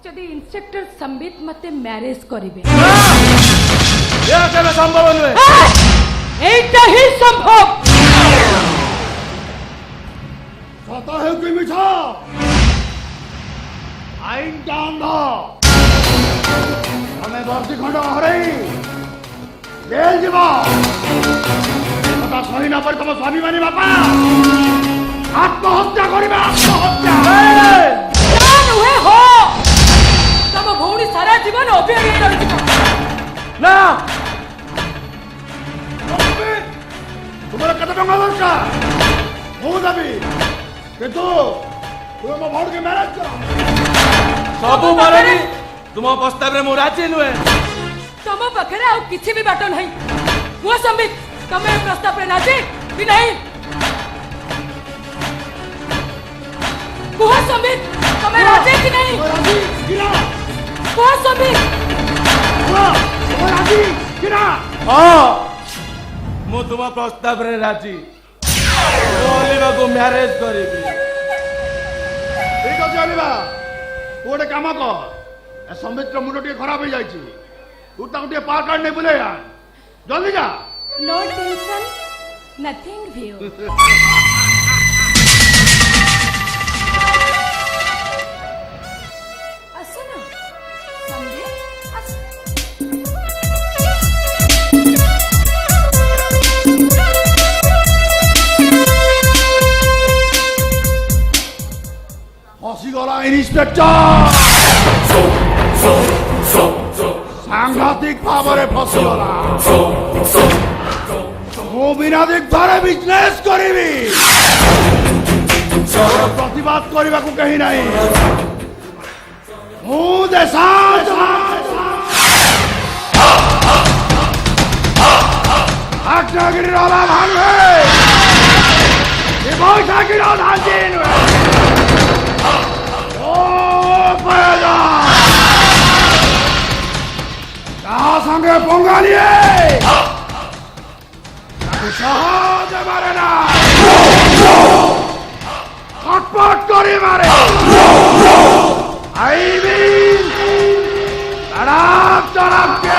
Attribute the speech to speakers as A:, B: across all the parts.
A: जदि इंस्पेक्टर संबित मते मैरिज करिवे
B: यह केबे संभव नुहे
A: एटा ही संभव
B: सत है कि मिछा आईन कांध हमें वर्षी खंड हरई जेल जीव सही न पर तुम स्वामी मानी बापा आत्महत्या करिबे आत्महत्या
A: नुहे हो तम भौणी सारा जीवन अभियान
B: ना तुम्हारा कत टंका दरकार मु देवी किंतु तुम मो भौणी के मैरिज कर सबु मारनी तुम प्रस्ताव रे मु राजी नुहे
A: तम पाखरे आ किछि भी बाट नहीं वो संबित तमे प्रस्ताव रे राजी कि नहीं वो संबित तमे राजी कि नहीं
B: राजी गिरा
A: वो संबित
B: राजी गिरा हां मु तुम प्रस्ताव रे राजी ओलिवा को मैरिज करिबी ठीक अछि ओलिवा गोटे काम कर संबित रो मुंड टे खराब हो जाई छी तू ताको टे पार कार्ड नहीं बुले यार जल्दी जा
A: नो टेंशन नथिंग व्यू असना संबित
B: हसी गला इंस्पेक्टर सांघातिक भावरे फसीगला मु बिना दिग्धारे बिजनेस करिबी प्रतिवाद करने को कहीं नहीं मु देशा आज्ञागिरी राला भांगे ये बहुत सागिरा धांजीन ओ पयजा कहाँ संगे पोंगालिए सहज मारे ना खटपट करी मारे आई मीन तड़प तड़प के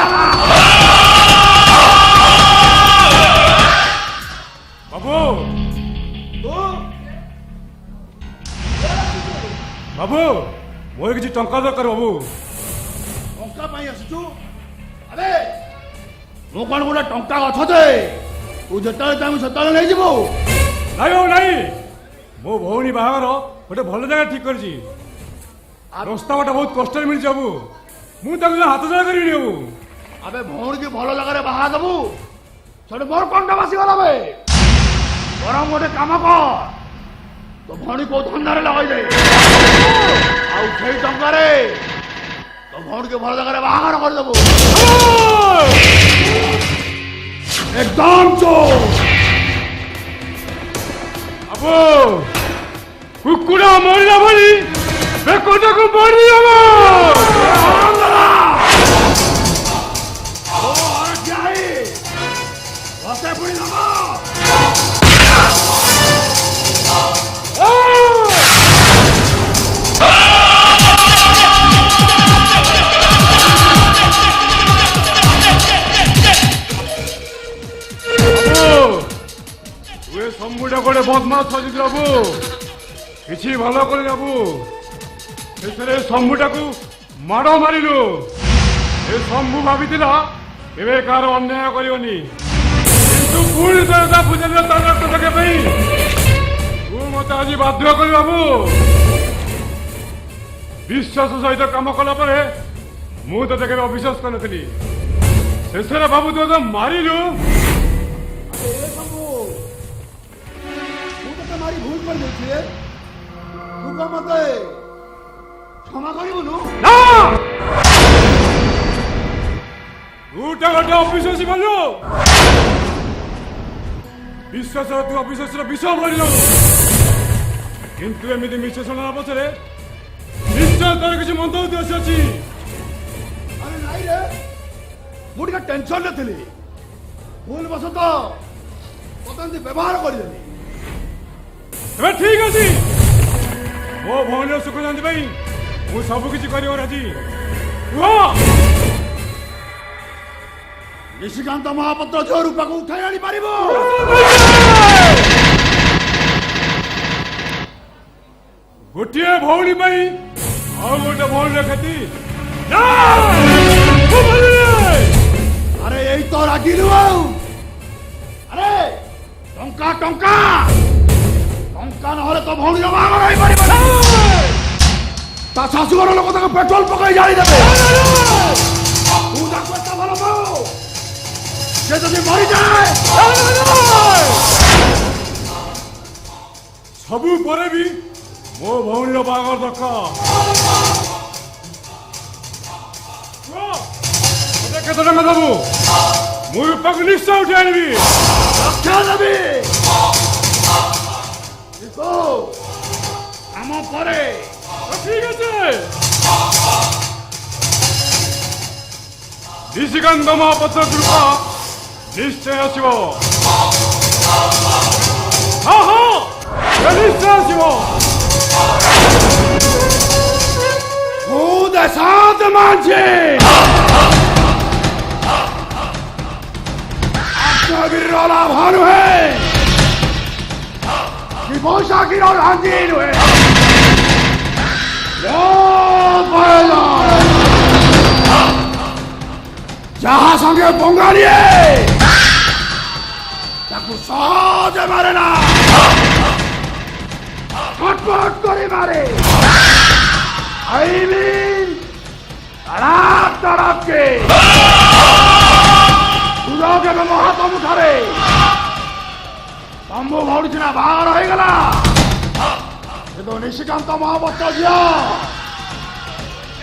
B: बाबू बाबू मोर किसी टंका दरकार बाबू टंका पाई आसुचु अरे मु कौन गोटे टंका गछ दे तू जेतले चाहू सेतले नहीं जीवो नहीं हो नहीं मो भौणी बाहागर गोटे भल जगह ठीक करछि रास्ताटा बहुत कष्ट मिल बाबू मुझे हाथ जोड़ा करी बाबू अबे भौणी की भल जगह बाहा देबू छोटे मोर कंठ बासी गला बे बरम गोटे काम कर तो भौणी को धंधारे लगाई दे आउ सेई टंकारे तो भौणी के भल जगह बाहागर कर देबू एकदम चो अबो कुकुड़ा मरिला भली बेकोटा को मरी हबो ओ हर जाई बसे पुरी लगा सम्मुटा गोटे बदमाश अच्छी बाबू किसी भल कर बाबू सम्मुटा को माड़ मारिलु ए शंभु भाई केवे कार अन्याय करनी किंतु पुणी ता पूजन तू मत आज बाध्य कर बाबू विश्वास सहित कम कला मुझे केवे अविश्वास कर शेष बाबू तू मारिलु मारी भूल कर देछे तू का मते क्षमा करिबुनु ना तू गोटे अविश्वासी बोलु विश्वास तू अविश्वास विषय बोलु किंतु एमिति विश्लेषण पछरे निश्चय तार किछि मंत्र उद्देश्य अछि अरे नाही रे मुडी का टेंशन न थली भूल बस तो पतंती व्यवहार कर देली ठीक अच्छे मो भौणी सुख शांति ମୁଁ ସବୁ କିଛି କରିବାକୁ ରାଜି। ନିଶିକାନ୍ତ ମହାପାତ୍ର ଝିଅ ରୂପାକୁ ଉଠାଇ ଆଣିପାରିବ। ଗୋଟିଏ ଭଉଣୀ ପାଇଁ ଆଉ ଗୋଟେ ଭଉଣୀର କ୍ଷତି। ଆରେ ଏଇ ତ ରାଗିଲୁ ଆଉ। ଆରେ ଟଙ୍କା ଟଙ୍କା ଟଙ୍କା ନହେଲେ ତ ଭଉଣୀର ବାହାଘର ହେଇପାରିବ। ତା ଶାଶୁଘର ଲୋକ ତାକୁ ପେଟ୍ରୋଲ ପକାଇ ଜାଳିଦେବେ। ତୁ ତାକୁ ଏତେ ଭଲ ପାଉ, ସେ ଯଦି ମରିଯାଏ ସବୁ ପରେ ବି ମୋ ଭଉଣୀର ବାହାଘର ଦରକାର। କେତେ ଟଙ୍କା ଦେବୁ? ମୁଁ ରୂପାକୁ ନିଶ୍ଚୟ ଉଠି ଆଣିବି। ରକ୍ଷା ଦେବି। ଆମ ପରେ ଠିକ ଅଛି। ନିଶିକାନ୍ତ ମହାପାତ୍ର ରୂପା ନିଶ୍ଚୟ ଆସିବ। ହଁ ହଁ ନିଶ୍ଚୟ ଆସିବ। खुद साथ मांझे वीरोला भानु है कि बोशा की रोल हंजीर हुए जहां संगे बंगाली ताकू सहज मारे ना फटफट करे मारे। I mean, तड़प के तुझे में हाथ मुठारे तंबू भौड़ी सिना बाहर हो गला। ये तो निशिकांत महापात्र झियो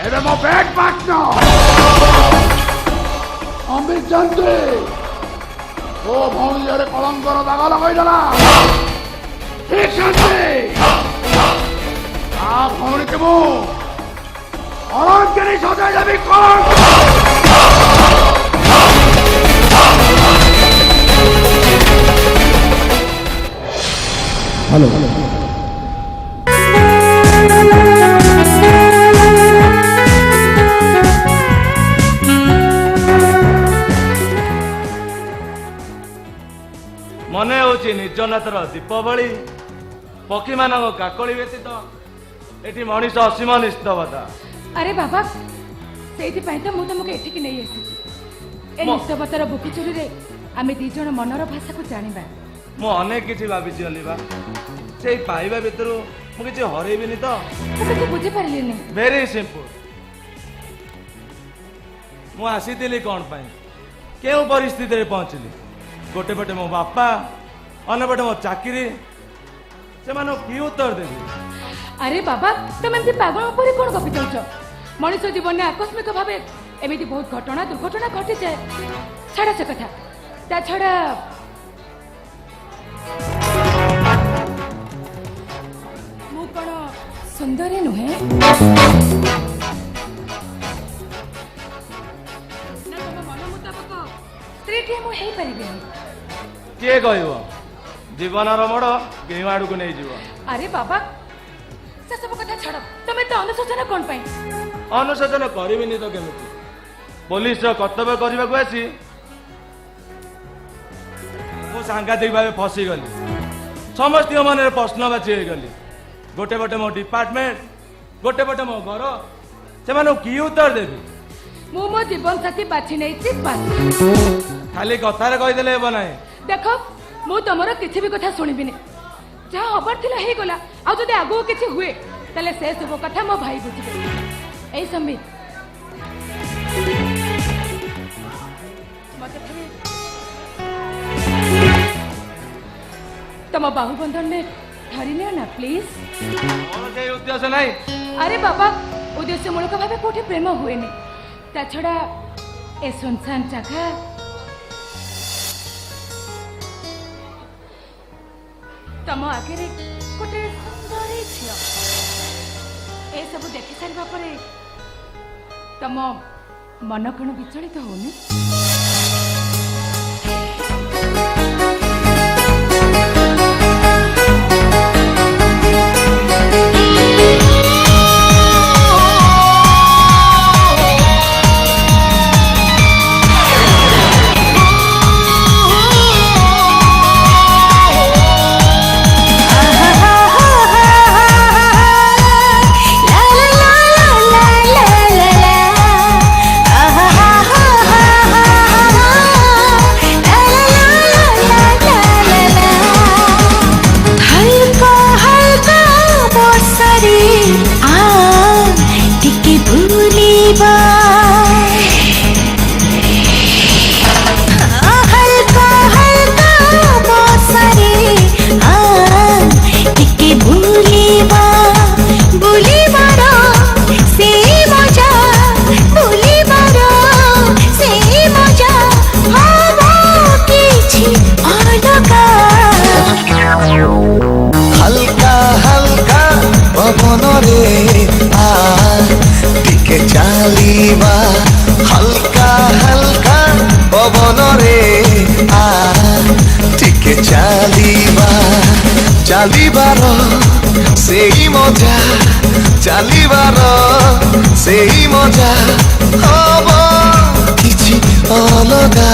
B: एबे मो बैग पार्टनर अमित जंत्री ओ भौड़ी जरे कलंकर दाग लगाई देला। ठीक शांति आ भौड़ी के मु कलंक के नहीं सजा जाबी कलंक। हेलो
C: मने होची निर्जनतार दीपावली पक्षी मान काकली व्यतीत एटी मनीष असीम निस्तवता।
A: अरे बाबा ସେଇଥିପାଇଁ ତ ମୁଁ ତମକୁ ଏଠିକି ନେଇ ଆସିଛି। ଏ ନିସ୍ତବତାର ବୁକୁ ଚୁରିରେ ଆମେ ଦି ଜଣ ମନର ଭାଷାକୁ ଜାଣିବା।
C: ମୁଁ ଅନେକ କିଛି ଭାବିଛି ଅଲିଭା। ସେଇ ପାଇବା ଭିତରୁ ମୁଁ କିଛି ହରେଇବିନି ତ।
A: ମୁଁ କିଛି ବୁଝିପାରିଲିନି।
C: Very simple. ମୁଁ ଆସିଥିଲି କ'ଣ ପାଇଁ, କେଉଁ ପରିସ୍ଥିତିରେ ପହଞ୍ଚିଲି? ଗୋଟେ ପଟେ ମୋ ବାପା, ଅନ୍ୟପଟେ ମୋ ଚାକିରି, ସେମାନଙ୍କୁ କି ଉତ୍ତର ଦେବି?
A: ଆରେ ବାବା ତମେ ଏମିତି ପାଗଳ ଉପରେ କ'ଣ ଗପି ଯାଉଛ? ମଣିଷ ଜୀବନରେ ଆକସ୍ମିକ ଭାବେ ଏମିତି ବହୁତ ଘଟଣା ଦୁର୍ଘଟଣା ଘଟିଯାଏ। ଛାଡ଼ ସେ କଥା। ତା ଛଡ଼ା ମୁଁ କ'ଣ ସୁନ୍ଦରୀ ନୁହେଁ? ନା ତମ ମନ ମୁତାବକ ସ୍ତ୍ରୀଟିଏ ମୁଁ ହେଇପାରିବିନି?
C: କିଏ କହିବ? ଜୀବନର ମୋଡ଼ କେଉଁ ଆଡ଼କୁ ନେଇଯିବ।
A: ଆରେ ବାବା ସେସବୁ କଥା ଛାଡ଼। ତମେ ତ ଅନୁଶୋଚନା କ'ଣ ପାଇଁ?
C: ଅନୁଶୋଚନା କରିବିନି ତ କେମିତି? ପୋଲିସର କର୍ତ୍ତବ୍ୟ କରିବାକୁ ଆସି ମୁଁ ସାଂଘାତିକ ଭାବେ ଫସିଗଲି। ସମସ୍ତଙ୍କ ମନରେ ପ୍ରଶ୍ନବାଚୀ ହେଇଗଲି। ଗୋଟେ ପଟେ ମୋ ଡିପାର୍ଟମେଣ୍ଟ, ଗୋଟେ ପଟେ ମୋ ଘର, ସେମାନଙ୍କୁ କି ଉତ୍ତର ଦେବି?
A: ମୁଁ ମୋ ଜୀବନ ସାଥୀ ବାଛି ନେଇଛି।
C: ଖାଲି କଥାରେ କହିଦେଲେ ହେବ ନାହିଁ।
A: ଦେଖ ମୁଁ ତମର କିଛି ବି କଥା ଶୁଣିବିନି। ଯାହା ହବାର ଥିଲା ହେଇଗଲା। ଆଉ ଯଦି ଆଗକୁ କିଛି ହୁଏ ତାହେଲେ ସେ ସବୁ କଥା ମୋ ଭାଇ ବୁଝିବେ। ଏଇ ସମ୍ବିତ ମତେ ତମ ବାହୁବନ୍ଧନରେ ଧରି ନିଅ ନା ପ୍ଲିଜ।
C: ମୋର ସେଇ ଉଦ୍ଦେଶ୍ୟ ନାହିଁ।
A: ଆରେ ବାବା ଉଦ୍ଦେଶ୍ୟ ମୂଳକ ଭାବେ କୋଉଠି ପ୍ରେମ ହୁଏନି। ତା ଛଡ଼ା ଏ ସୁନସାନ ଜାଗା ତମ ଆଗରେ ଗୋଟେ ସୁନ୍ଦରୀ ଝିଅ ଏସବୁ ଦେଖି ସାରିବା ପରେ ତମ ମନ କ'ଣ ବିଚଳିତ ହଉନି?
D: ଟିକେ ଭୁଲିବା ହଲକା ହଲକା ବର୍ଷାରେ ଟିକେ ଭୁଲିବା ବୁଲିବାର ସେ ମଜା ବୁଲିବାର ସେ ମଜା ହବ କିଛି ଅଲଗା
E: হালকা হালকা পবনরে টিকে চালিবা হালকা হালকা পবনরে টিকে চালিবা চালিবার সেই মজা চালিবার সেই মজা হব কিছু অলগা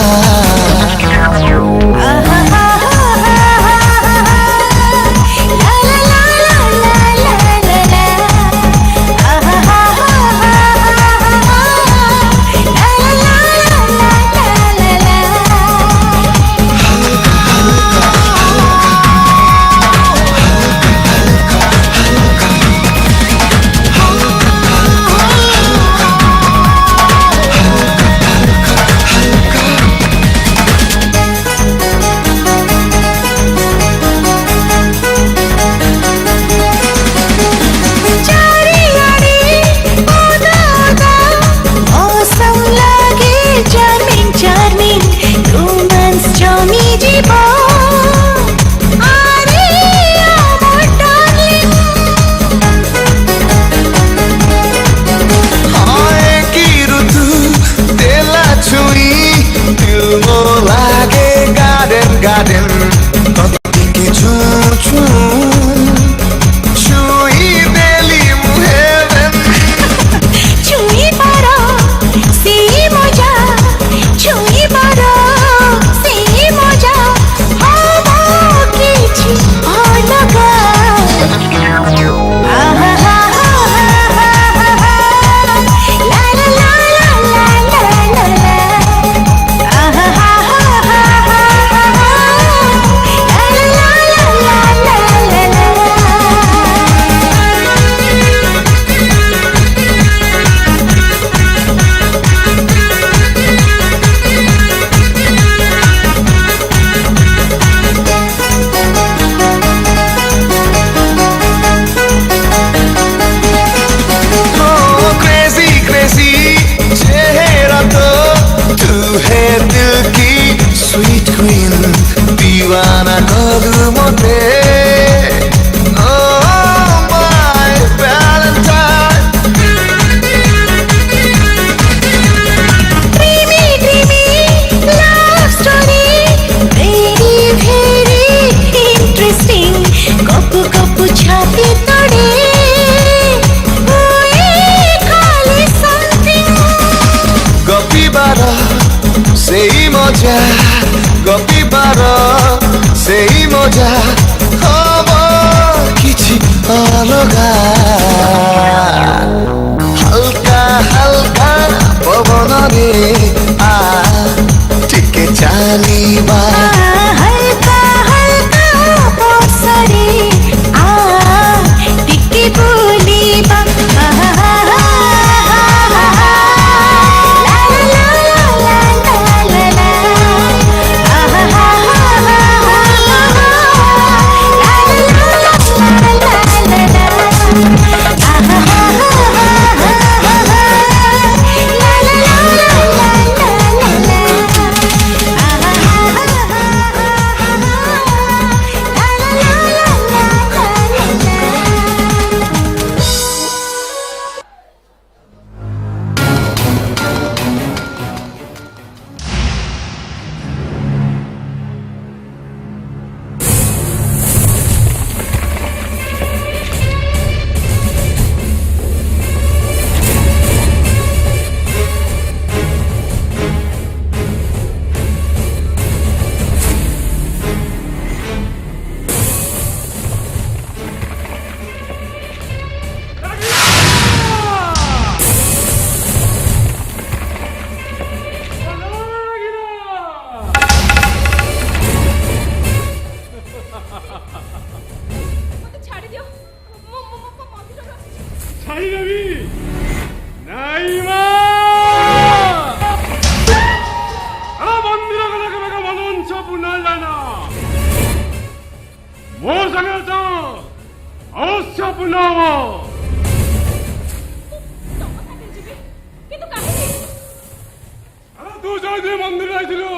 B: आज मंदिर जाइथिलु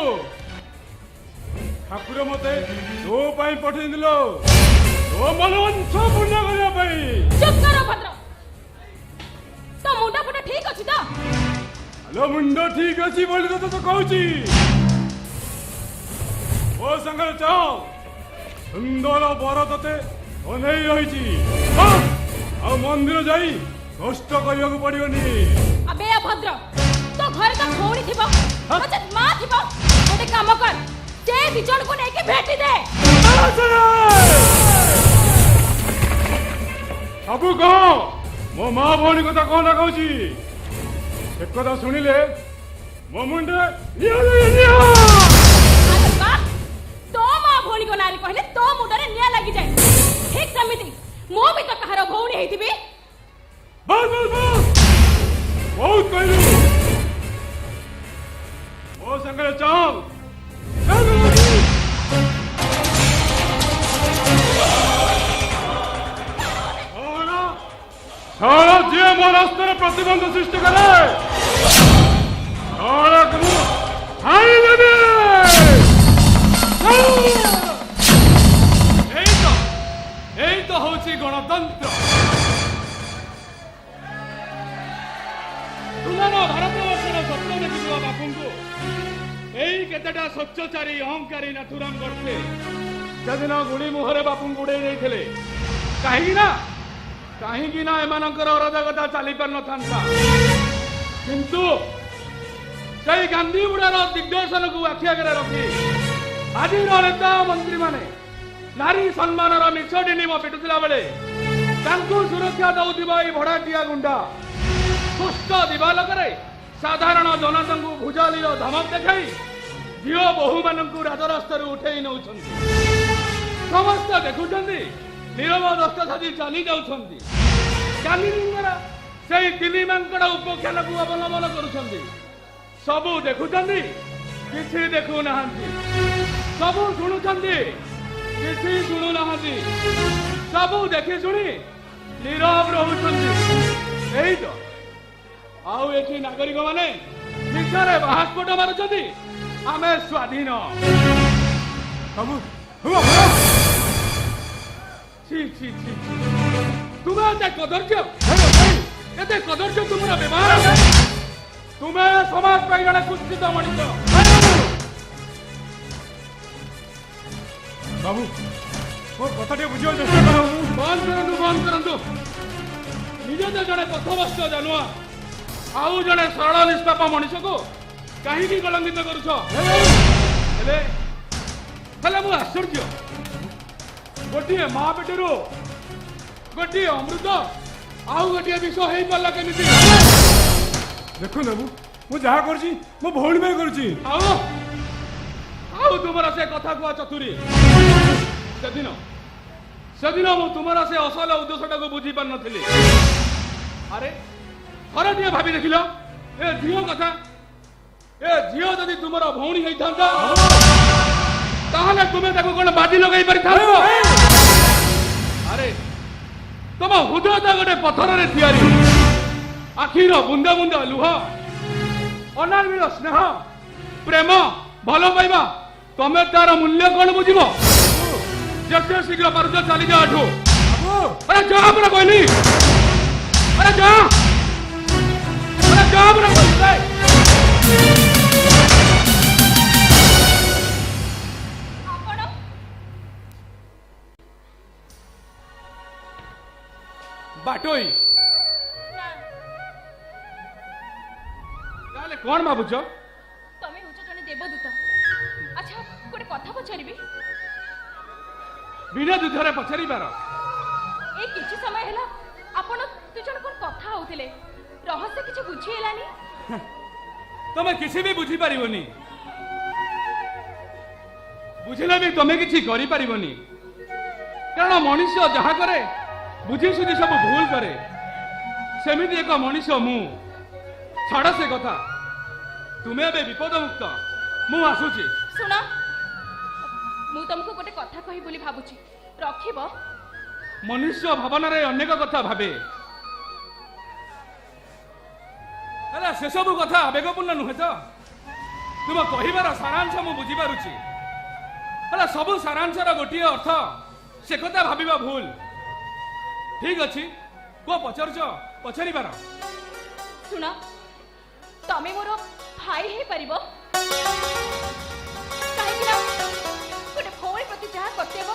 B: ठाकुर मते तो पाई पठेइ दिलो तो मनवंश पूर्ण करिया पाई।
A: चुप करो भद्र तो मुंडा फुटा ठीक अछि तो
B: हेलो मुंडो ठीक अछि बोली तो कहूची ओ संगल चाओ सुंदर बर तते अनेई रहिची आ मंदिर जाई कष्ट करिया को पड़ियोनी।
A: अबे अभद्र तो घर का भौणी थिबो अच्छा मां थिबो गोटे काम कर से दिजण को नेके भेटी दे।
B: सबू कह मो माँ भौणी कथा कौन कहूची एक कथा शुणिले मो मुंडे
A: अरे बा तो मां भौणी को नारी कहले तो मुंडरे निया लागि जाय ठीक समिति मो भी तो कहारो भौणी हेतिबी।
B: बस बस बस बहुत कहलु ओ संगल चाल सारा जे मो रास्ते प्रतिबंध सृष्टि करे सारा को हाई देबे।
C: এই তো হচ্ছে গণতন্ত্র। ତୁମର ଭାରତବର୍ଷର ସ୍ୱପ୍ନ ଦେଖିଥିବା ବାପୁଙ୍କୁ ଏଇ କେତେଟା ସ୍ୱଚ୍ଛଚାରୀ ଅହଙ୍କାରୀ ନାଥୁରାମ ଗଡ଼ସେ ସେଦିନ ଗୁଳି ମୁହଁରେ ବାପୁଙ୍କୁ ଉଡ଼େଇ ଦେଇଥିଲେ କାହିଁକି ନା ଏମାନଙ୍କର ଅରାଜକତା ଚାଲିପାରିନଥାନ୍ତା। କିନ୍ତୁ ସେଇ ଗାନ୍ଧୀ ବୁଢ଼ାର ଦିଗ୍ଦର୍ଶନକୁ ଆଖି ଆଗରେ ରଖି ଆଜିର ନେତା ମନ୍ତ୍ରୀମାନେ ନାରୀ ସମ୍ମାନର ମିଛଟି ନିମ ପିଟୁଥିଲା ବେଳେ ତାଙ୍କୁ ସୁରକ୍ଷା ଦେଉଥିବା ଏଇ ଭଡ଼ାଟିଆ ଗୁଣ୍ଡା ସୁସ୍ଥ ଦିବାଲୋକରେ ସାଧାରଣ ଜନତାଙ୍କୁ ଭୁଜାଲିର ଧମକ ଦେଖାଇ ଝିଅ ବୋହୂମାନଙ୍କୁ ରାଜରାସ୍ତାରୁ ଉଠେଇ ନେଉଛନ୍ତି। ସମସ୍ତେ ଦେଖୁଛନ୍ତି ନିରବ ଦସ୍ତ ସାଜି ଚାଲି ଯାଉଛନ୍ତି। ଗାନ୍ଧୀଜୀଙ୍କର ସେଇ ତିନି ମାଙ୍କଡ ଉପାଖ୍ୟାନକୁ ଅବଲମ୍ବନ କରୁଛନ୍ତି। ସବୁ ଦେଖୁଛନ୍ତି କିଛି ଦେଖୁନାହାନ୍ତି, ସବୁ ଶୁଣୁଛନ୍ତି କିଛି ଶୁଣୁନାହାନ୍ତି, ସବୁ ଦେଖି ଶୁଣି ନୀରବ ରହୁଛନ୍ତି। ଏଇ ତ ଆଉ ଏଠି ନାଗରିକ ମାନେ ମିଛରେ ବାହାସ୍ଫୋଟ ମାରୁଛନ୍ତି ଆମେ ସ୍ୱାଧୀନ। ছি ছি ছি ତୁମେ ଏତେ କଦର୍ଯ୍ୟ ତୁମର ବ୍ୟବହାର ତୁମେ ସମାଜ ପାଇଁ ଜଣେ କୁତ୍ସିତ ମଣିଷ।
B: ବାବୁ ମୋ କଥା ଟିକେ ବୁଝିବାକୁ ଚେଷ୍ଟା କର।
C: ବନ୍ଦ କରନ୍ତୁ। ନିଜେ ତ ଜଣେ ପଥଭ୍ରଷ୍ଟ ଜାନୁଆ ଆଉ ଜଣେ ସରଳ ନିଷ୍ପାପ ମଣିଷକୁ କାହିଁକି କଳଙ୍କିତ କରୁଛ? ହେଲେ ମୁଁ ଆଶ୍ଚର୍ଯ୍ୟ ଗୋଟିଏ ମା ପେଟରୁ ଗୋଟିଏ ଅମୃତ ଆଉ ଗୋଟିଏ ବିଷ ହେଇପାରିଲା କେମିତି?
B: ଦେଖୁନ ବାବୁ ମୁଁ ଯାହା କରୁଛି ମୋ ଭଉଣୀ ପାଇଁ କରୁଛି।
C: ଆଉ ତୁମର ସେ କଥା କୁହା ଚତୁରୀ ସେଦିନ ମୁଁ ତୁମର ସେ ଅସଲ ଉଦ୍ଦେଶ୍ୟଟାକୁ ବୁଝି ପାରିନଥିଲି। ଆରେ ଥରେ ଟିକେ ଭାବି ଦେଖିଲ ଏ ଝିଅ କଥା। ଏ ଝିଅ ଯଦି ତୁମର ଭଉଣୀ ହେଇଥାନ୍ତା ତାହେଲେ ତୁମେ ତାକୁ କଣ ବାଜି ଲଗାଇ ପାରିଥାନ୍ତ? ଆରେ ତମ ହୃଦୟଟା ଗୋଟେ ପଥରରେ ତିଆରି। ଆଖିର ବୁନ୍ଦା ବୁନ୍ଦା ଲୁହ, ଅନାମିଳ ସ୍ନେହ, ପ୍ରେମ, ଭଲ ପାଇବା, ତମେ ତାର ମୂଲ୍ୟ କଣ ବୁଝିବ? ଯେତେ ଶୀଘ୍ର ପାରୁଛ ଚାଲିଯାଅ ଏଠୁ। ଆରେ ଯା ପରା କହିଲି, ଆରେ ଯା ପରା କହିଲି। ବାଟୋଇ ତାହେଲେ କଣ ଭାବୁଛ?
A: ତମେ ହଉଛ ଜଣେ ଦେବଦୂତ। ଆଚ୍ଛା ଗୋଟେ କଥା ପଚାରିବି?
C: ବିନା ଯୁଦ୍ଧରେ ପଚାରିବାର।
A: ଏଇ କିଛି ସମୟ ହେଲା ଆପଣ ଦୁଇ ଜଣ କଣ କଥା ହଉଥିଲେ, ରହସ୍ୟ କିଛି ବୁଝି ହେଲାନି?
C: ତମେ କିଛି ବି ବୁଝିପାରିବନି, ବୁଝିଲେ ବି ତମେ କିଛି କରିପାରିବନି। କାରଣ ମଣିଷ ଯାହା କରେ ବୁଝି ସୁଝି ସବୁ ଭୁଲ କରେ। ସେମିତି ଏକ ମଣିଷ ମୁଁ। ଛାଡ଼ ସେ କଥା, ତୁମେ ଏବେ ବିପଦ ମୁକ୍ତ। ମୁଁ ଆସୁଛି।
A: ଶୁଣ, ମୁଁ ତମକୁ ଗୋଟେ କଥା କହି ବୋଲି ଭାବୁଛି, ରଖିବ?
C: ମନୁଷ୍ୟ ଭାବନାରେ ଅନେକ କଥା ଭାବେ, ହେଲେ ସେସବୁ କଥା ଆବେଗପୂର୍ଣ୍ଣ ନୁହେଁ ତ? तुम कहबार सारांश मु बुझीपारुछि हेला सब सारांशर गोटे अर्थ से कथा भाविबा भूल ठीक अछि को पचारुछ पचारिबार
F: शुण तमे मोर भाई हे परिबो काहेकि गोटे भौणी प्रति जहाँ कर्तव्य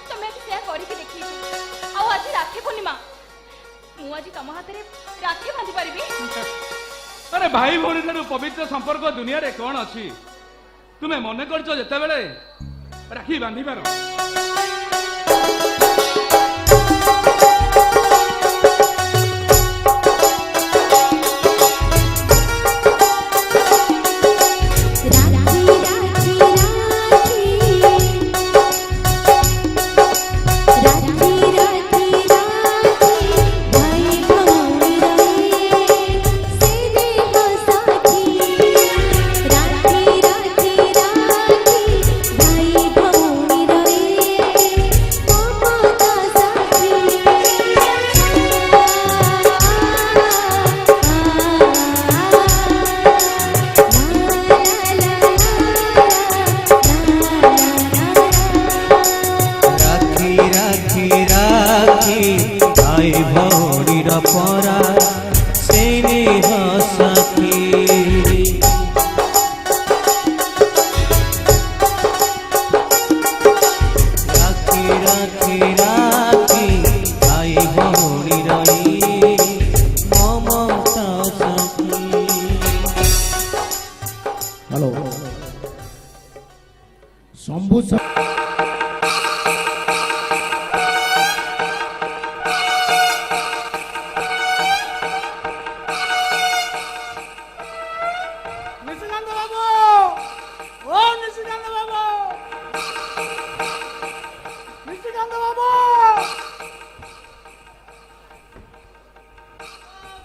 F: तमे आज सेया करके देखी आ आज राखी पूर्णिमा मु आज तम हाथ में राखी बांधि पारिबी
C: अरे भाई भौणी ठारू पवित्र संपर्क दुनिया रे कौन अछि तुमे मने करछ जेते बेले राखी बांधिबार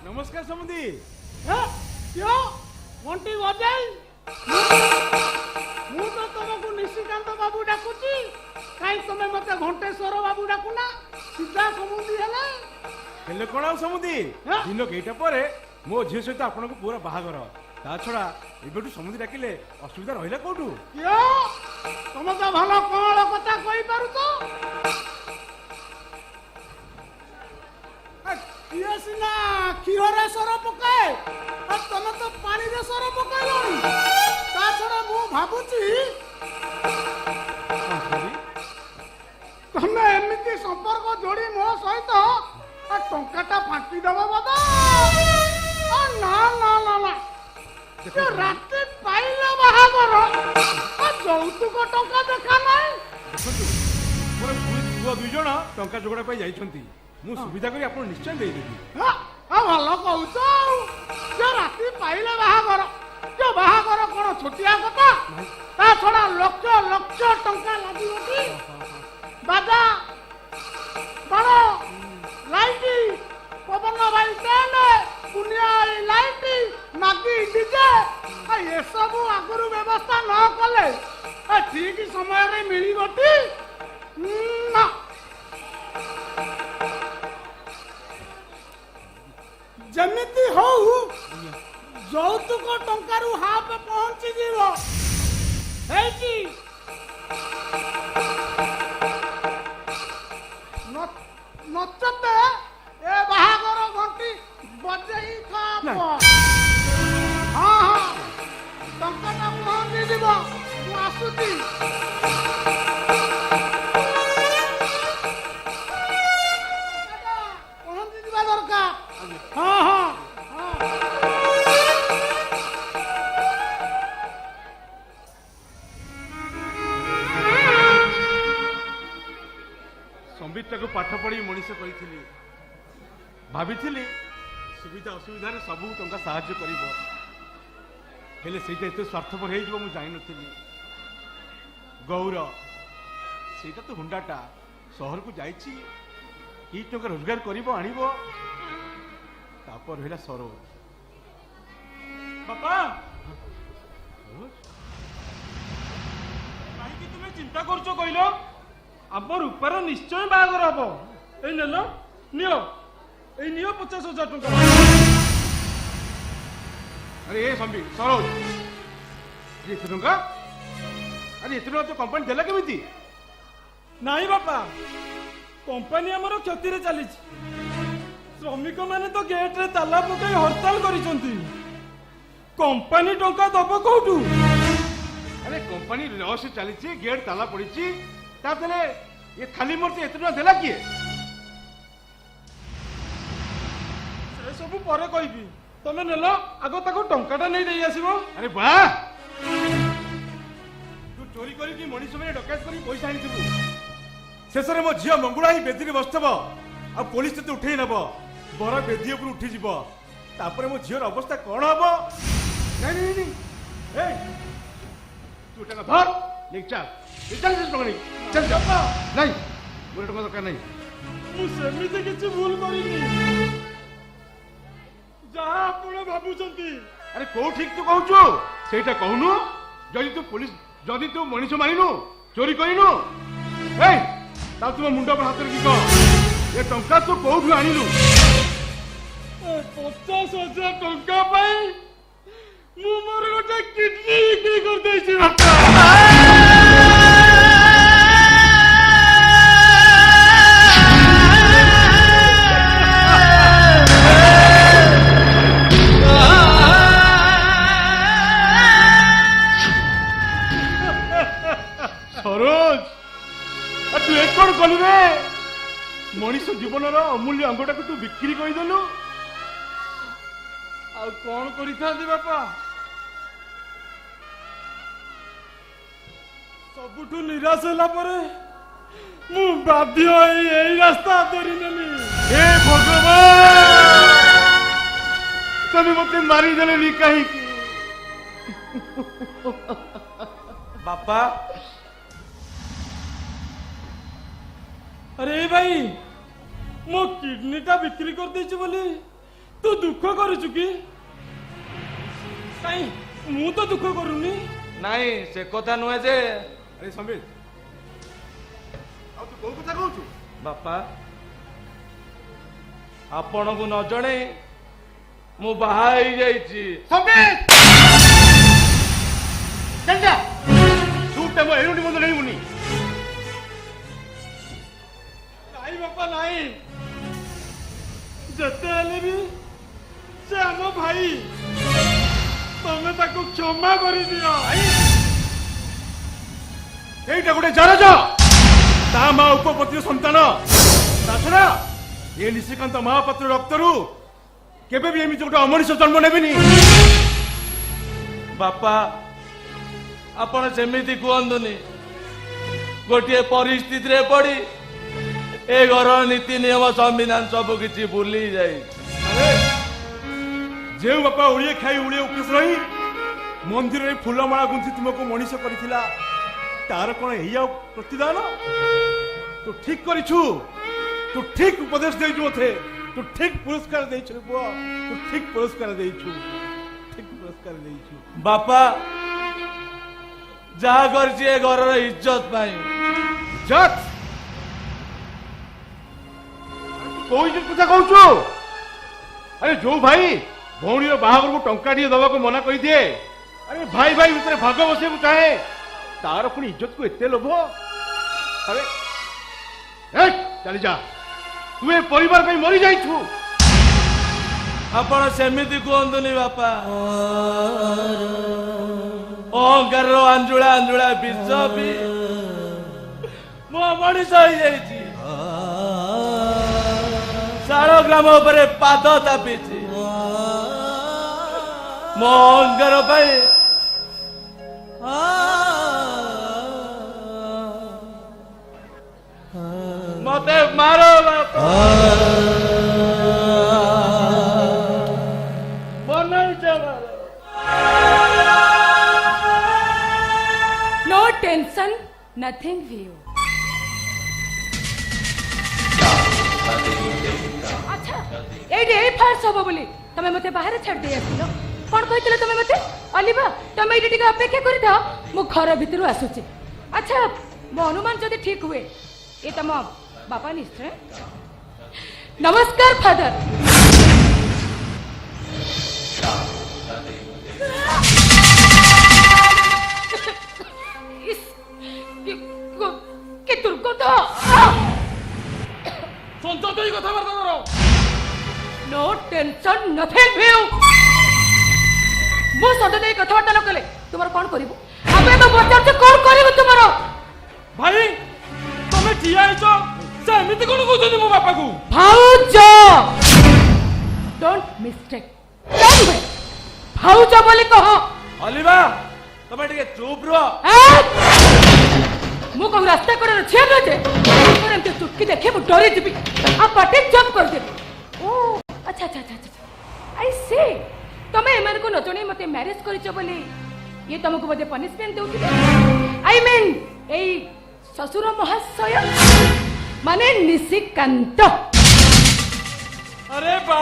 B: नमस्कार समुदी
G: घंटी बजाई मु तो तुमको निशिकांत बाबू डाकुची कहीं तुम्हें मत घंटेश्वर बाबू डाकुना सीधा समुदी
B: हेले कोण समुदी दिन केटा परे मो झील सहित आपन को पूरा बाहागर ता छड़ा एबेटू समुदी डाकिले असुविधा रहिला कोठू
G: यो तुम तो भलो कोण कथा कहि पारु तो किए सिना किहरे सर पकाए और तुम तो पानी रे सर पकाइलो ता छड़ा मु भाबुची तमे एमिति संपर्क जोड़ी मो सहित आ टंकाटा फांकी दबो बदा आ ना ना ना ना ये राती पाइले बाहागर आ जौतुक टंका देखा नाही
B: देखंतु मोर दुई जण टंका जोगड़ा पाई जाइछंती मु सुविधा करी आपन निश्चय देई देबी
G: आ भलो कहउछ ये राती पाइले बाहागर ये बाहागर कोन छोटिया कथा ता छडा लक्ष लक्ष टंका लागि होती बाजा बड़ो लाइटी पवन भाई टेने दुनिया लाइटी नागी डीजे आ ये सब आगुरु व्यवस्था न कले आ ठीक समय रे मिली गोटी ना जमिति हो जौतुक टंकारु हाथ पहुंची जीव हेची नचते ए बाहागर घंटी बजेई खाप हाँ हाँ टंकाटा पहुंची जीव मु आसुची पहुंची जीवा दरकार हाँ हाँ
B: संबित को पाठ पढ़ी मनीष करी भाभी सुविधा असुविधा सबू टंका साहाय्य करिबो हेले सेटा एते स्वार्थपर हे जिवो मु जानि नथिली गौर सेटा तो हुंडाटा शहर को जाइछि की टंका रोजगार करिबो आनिबो तापर हेला सरो
C: बापा काहे तुमे चिंता करछो कहिलो अब रूपार निश्चय बाहागर हबो ए नेलो नियो ए नियो 50,000 टंका
B: अरे ए संबी सरोज ଏତେ ଟଙ୍କା ଆରେ ଏତେ ଟଙ୍କା ତ କମ୍ପାନୀ ଦେଲା କେମିତି?
H: ନାଇଁ ବାପା, କମ୍ପାନୀ ଆମର କ୍ଷତିରେ ଚାଲିଛି। ଶ୍ରମିକ ମାନେ ତ ଗେଟରେ ତାଲା ପକାଇ ହରତାଲ କରିଛନ୍ତି। କମ୍ପାନୀ ଟଙ୍କା ଦବ କୋଉଠୁ?
B: ଆରେ କମ୍ପାନୀ ଲସ୍ ଚାଲିଛି, ଗେଟ୍ ତାଲା ପଡିଛି, ତାପରେ ଏ ଖାଲି ମୂର୍ତ୍ତି ଏତେ ଟଙ୍କା ଦେଲା କିଏ?
H: ସେ ସବୁ ପରେ କହିବି। ତମେ ନେଲ, ଆଗ ତାକୁ ଟଙ୍କାଟା ନେଇ ଦେଇ ଆସିବ।
B: ଆରେ ବାଃ, ତୁ ଚୋରି କରିକି ମଣିଷ ମାନେ ଡକାୟତ କରି ପଇସା ଆଣିଥିବୁ, ଶେଷରେ ମୋ ଝିଅ ମଙ୍ଗୁଳା ହିଁ ବେଦୀରେ ବସିଥିବ, ଆଉ ପୋଲିସ ତତେ ଉଠେଇ ନେବ, ବର ବେଦୀ ଉପରୁ ଉଠିଯିବ, ତାପରେ ମୋ ଝିଅର ଅବସ୍ଥା କଣ ହବ? ନାଇଁ ନାଇଁ ନାଇଁ, ଏଇ ତୁ ଟଙ୍କା ଧର, ନେଇକି ଚାଲ, ଚାଲ ଟଙ୍କା ନେଇ ଚାଲ ଚାଲ। ନାଇଁ ମୋର ଟଙ୍କା ଦରକାର ନାହିଁ।
H: ମୁଁ ସେମିତି କିଛି ଭୁଲ କରିନି, ଯାହା ଆପଣ ଭାବୁଛନ୍ତି।
B: ଆରେ କୋଉ ଠିକ ତୁ କହୁଛୁ ସେଇଟା କହୁନୁ। ଯଦି ତୁ ମଣିଷ ମାରିନୁ, ଚୋରି କରିନୁ, ଏଇ ତା ତୁମ ମୁଣ୍ଡ ଉପରେ ହାତରେ କି କହ, ଏ ଟଙ୍କା ତୁ କୋଉଠୁ ଆଣିଲୁ?
H: 50,000 ଟଙ୍କା ପାଇଁ ମୁଁ ମୋର ଗୋଟେ କିଡନୀ ବିକ୍ରି କରିଦେଇଛି ବାପା।
B: ସରୋଜ, ତୁ ଏ କଣ କଲୁ ରେ? ମଣିଷ ଜୀବନର ଅମୂଲ୍ୟ ଅଙ୍ଗଟାକୁ ତୁ ବିକ୍ରି କରିଦେଲୁ।
H: ଆଉ କଣ କରିଥାନ୍ତି ବାପା? ସବୁଠୁ ନିରାଶ ହେଲା ପରେ ମୁଁ ବାଧ୍ୟ ହୋଇ ଏଇ ରାସ୍ତା ଧରି ନେଲି।
B: ହେ ଭଗବାନ, ତମେ ମତେ ମାରିଦେଲେନି କାହିଁକି?
H: ବାପା, ଆରେ ଭାଇ, ମୋ କିଡନୀଟା ବିକ୍ରି କରିଦେଇଛୁ ବୋଲି ତୁ ଦୁଃଖ କରୁଛୁ କି? କାଇଁ, ମୁଁ ତ ଦୁଃଖ କରୁନି।
C: ନାଇଁ, ସେ କଥା ନୁହେଁ ଯେ
B: ଆରେ ସମ୍ବିତ, ଆଉ ତୁ କୋଉ କଥା କହୁଛୁ?
C: ବାପା, ଆପଣଙ୍କୁ ନ ଜଣେଇ ମୁଁ ବାହା ହେଇଯାଇଛି।
B: ସମ୍ବିତ, ଚାଲ ଯା, ସୁଟ୍ଟା ମୋ ଏରୁଟି ମନ୍ଦ ନେଇବୁନି।
H: ନାଇଁ ବାପା, ନାଇଁ, ଯେତେ ହେଲେ ବି ସେ ଆମ ଭାଇ, ତମେ ତାକୁ କ୍ଷମା କରିଦିଅ।
B: এইটা গোটে জারজ, তা মা উপপতির সন্তান, তাছাড়া এ নিশিকান্ত মহাপাত্র রক্তরু কেবে বি এমিতি গোটে অমনিষ জন্ম নেবেনি।
C: ବାପା, ଆପଣ ସେମିତି କୁହନ୍ତୁନି। ଗୋଟିଏ ପରିସ୍ଥିତିରେ ପଡି ଏ ଘର ନୀତି ନିୟମ ସମ୍ବିଧାନ ସବୁ କିଛି ଭୁଲି ଯାଇଛି।
B: যে বাপা উড়িয়ে খাই উড়িয়ে উপেশ রহি মন্দিরে ফুলমালা গুঁথি তোমাকে মনিষ করেছিলা, তার কোন এই আও প্রতিদান? তু ঠিক করিছু, তু ঠিক উপদেশ দেইছু মতে, তু ঠিক পুরস্কার দেইছু পুয়া, তু ঠিক পুরস্কার দেইছু, ঠিক পুরস্কার দেইছু।
C: ବାପା, ଯାହା କରିଛି ଏ ଘରର ଇଜ୍ଜତ ପାଇଁ।
B: ইজ্জত? কোন ইজ্জত কথা কହୁଛୁ? আরে ଯୋଉ ଭାଇ ଭଉଣୀର ବାହାଘରକୁ ଟଙ୍କା ଟିକେ ଦବାକୁ ମନା କରିଦିଏ, ଆରେ ଭାଇ ଭାଇ ଭିତରେ ଭାଗ ବସେଇବାକୁ ଚାହେଁ, ତାର ପୁଣି ଇଜ୍ଜତକୁ ଏତେ ଲୋଭ? ଆରେ ଚାଲି ଯା, ତୁ ଏ ପରିବାର ପାଇଁ ମରି ଯାଇଛୁ।
C: ଆପଣ ସେମିତି କୁହନ୍ତୁନି ବାପା। ଅହଙ୍କାରର ଆଞ୍ଜୁଳା ଆଞ୍ଜୁଳା ବିଷ ବି ମୋ ମଣିଷ ହେଇଯାଇଛି। ଶାଳ ଗ୍ରାମ ଉପରେ ପାଦ ଚାପିଛି। ମୋ ଅହଙ୍କାର ପାଇଁ ମତେ ମାର ବାପା।
A: No tension, nothing view. আচ্ছা, এইটি এই ফার্স হব বলি তুমি মতে বাহারে ছাড় দেই আসিল। কোন কইছিল তুমি মতে? অলিভা, তুমি এইটি টিকে অপেক্ষা করি দাও, মু ঘর ভিতরু আসুছি। আচ্ছা, মো অনুমান যদি ঠিক হুয়ে, এ তম বাপা নিশ্চয়। নমস্কার ফাদার।
C: ସଞ୍ଚ ଦେଇ କଥାବାର୍ତ୍ତା କର।
A: नो टेंशन नथिंग व्यू मु सद देई कथावार्ता न कले तुमर कोन करिवो आबे तो बच्चा से कोन करिवो तुमर
H: भाई तमे ठिया आइछो से एमिति कोन कहउछनी मो बापा को
A: भाऊज डोंट मिस्टेक भाऊज बोली कहो
H: अलिबा तमे टिके चुप रहो
A: मु को रास्ता कर छेन जे पर एमते चुटकी देखे मु डरी जिबी आ पाटे जंप कर देबी ओ अच्छा अच्छा अच्छा अच्छा आई सी तमे एमन को नजणे मते मैरिज करिछ बोली ये तुमको बोधे पनिशमेंट देउथिले आई मीन एई ससुर महाशय माने निशिकांत
H: अरे बा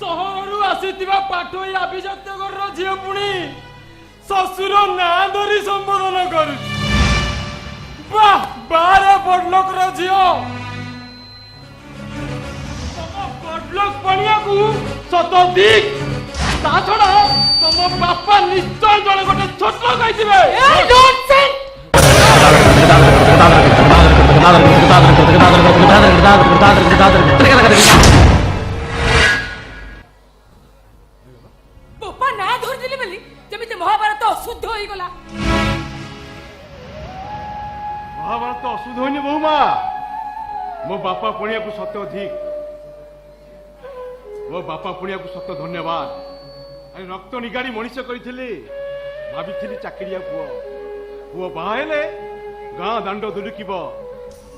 H: सहरु आसीतिबा पाठोई अभिजात्यगर झियो पुणी ससुर ना धरी संबोधन करू वाह बारे बडलोक रो झियो बडलोक पणिया को सत दिक ता छडा तम बापा निश्चय जणे गोटे छोट गाइथिबे
A: ए डोंट सेंड बापा ना धर दिली बोली जेमिति महाभारत अशुद्ध होई गला
B: महाभारत अशुद्ध होनी बहुमा मो बापा पुणिया को सत्य अधिक मो बापा पुणिया को सत्य धन्यवाद आई रक्त निगाड़ी मनीष करी भाभी चाकरिया पुओ पुओ बाहेले गाँ दांड दुलुकिब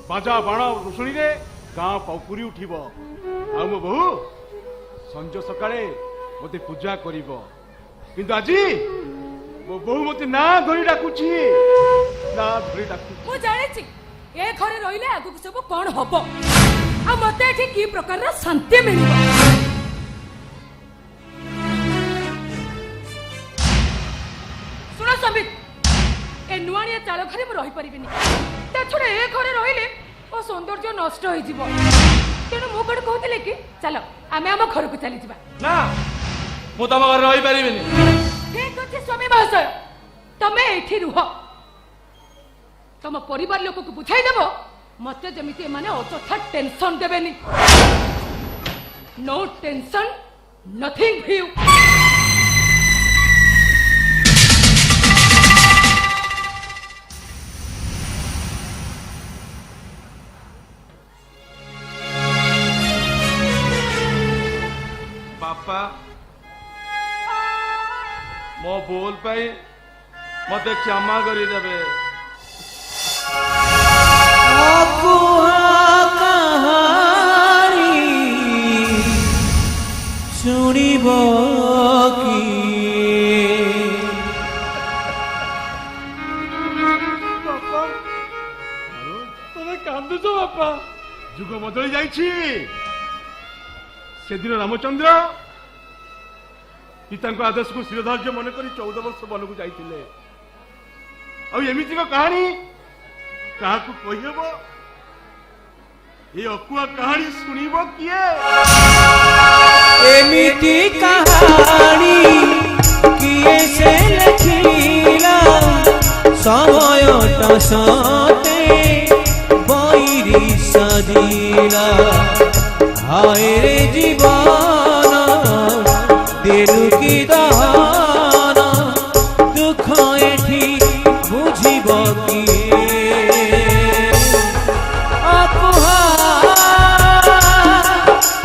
B: बाजा बाण रोषणी रे गाँ पुरी उठिब आ मो बहु संज सकाळे मते पूजा करिब किंतु आजी मो बहु मते ना धरी डाकुची ना धरी डाकु
A: मु जाने छी ए घरे रहिले आगु सब कोन हबो आ मते एठी की प्रकार रा शांति मिलिबो सुनो संबित ए नुआनिया चाल घरे मु रही परिबिनी ता छोडा ए घरे रहिले ओ सौंदर्य नष्ट होई जिवो तेनु मु कोड कहतिले कि चलो आमे हम घर को चली जिबा
H: ना मु तम घर रही परिबिनी
A: ठीक अछि स्वामी महाशय तमे एठी रुह तम परिवार लोक को बुझाई देबो मते जमिति माने अचथा टेंशन देबेनी नो टेंशन नथिंग व्यू
C: बापा मो बोल पाई मते क्षमा करी देबे
I: शुणिब कि
H: तमे कांदुछ बापा
B: जुग बदली जाइछि सेदिन रामचंद्र पिता आदर्श को शिरोधार्य मन कर 14 वर्ष वन को जाइए एमती कहानी क्या कहीहब ये अकुआ कहानी शुणब किए
I: एमिति कहानी किए से लिखिला समयटा सते बैरी सदिला हाय रे जीवन देलु की दहन दुख एठी बुझिब किए अकुहा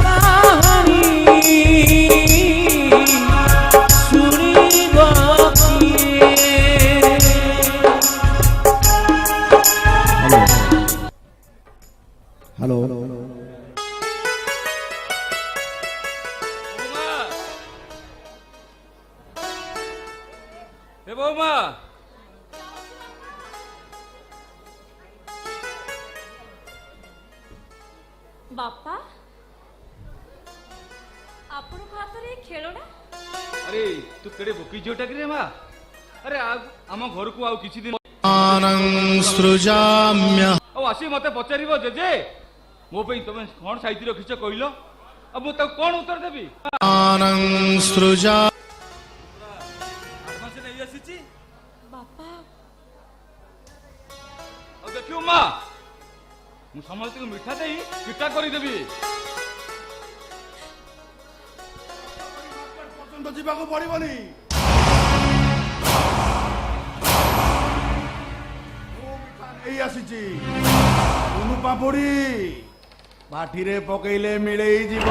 I: कहानी शुणिब किए हेलो
C: बौमा
F: बापा आपण को हाथ रे खेलना
C: अरे तू केड़े बोकी जोटा कि रे मां अरे आम घर को आउ किछि दिन
E: आनंद सृजाम्य
C: ओ आसी मते पचारिबो जेजे मो पे तमे कोन साहित्य रखिछ कहिलो अब मु त कोन उत्तर देबी
E: आनंद सृजा
C: आत्मा से नहीं आसीची
F: बापा
C: अब देखियो मां କରିବି।
B: ପର୍ଯ୍ୟନ୍ତ ଯିବାକୁ ପଡିବନି। ମୁଁ ମିଠା ନେଇ ଆସିଛି। ଉନୁ ପାମ୍ପୁଡି ପାଠିରେ ପକେଇଲେ ମିଳେଇ ଯିବ।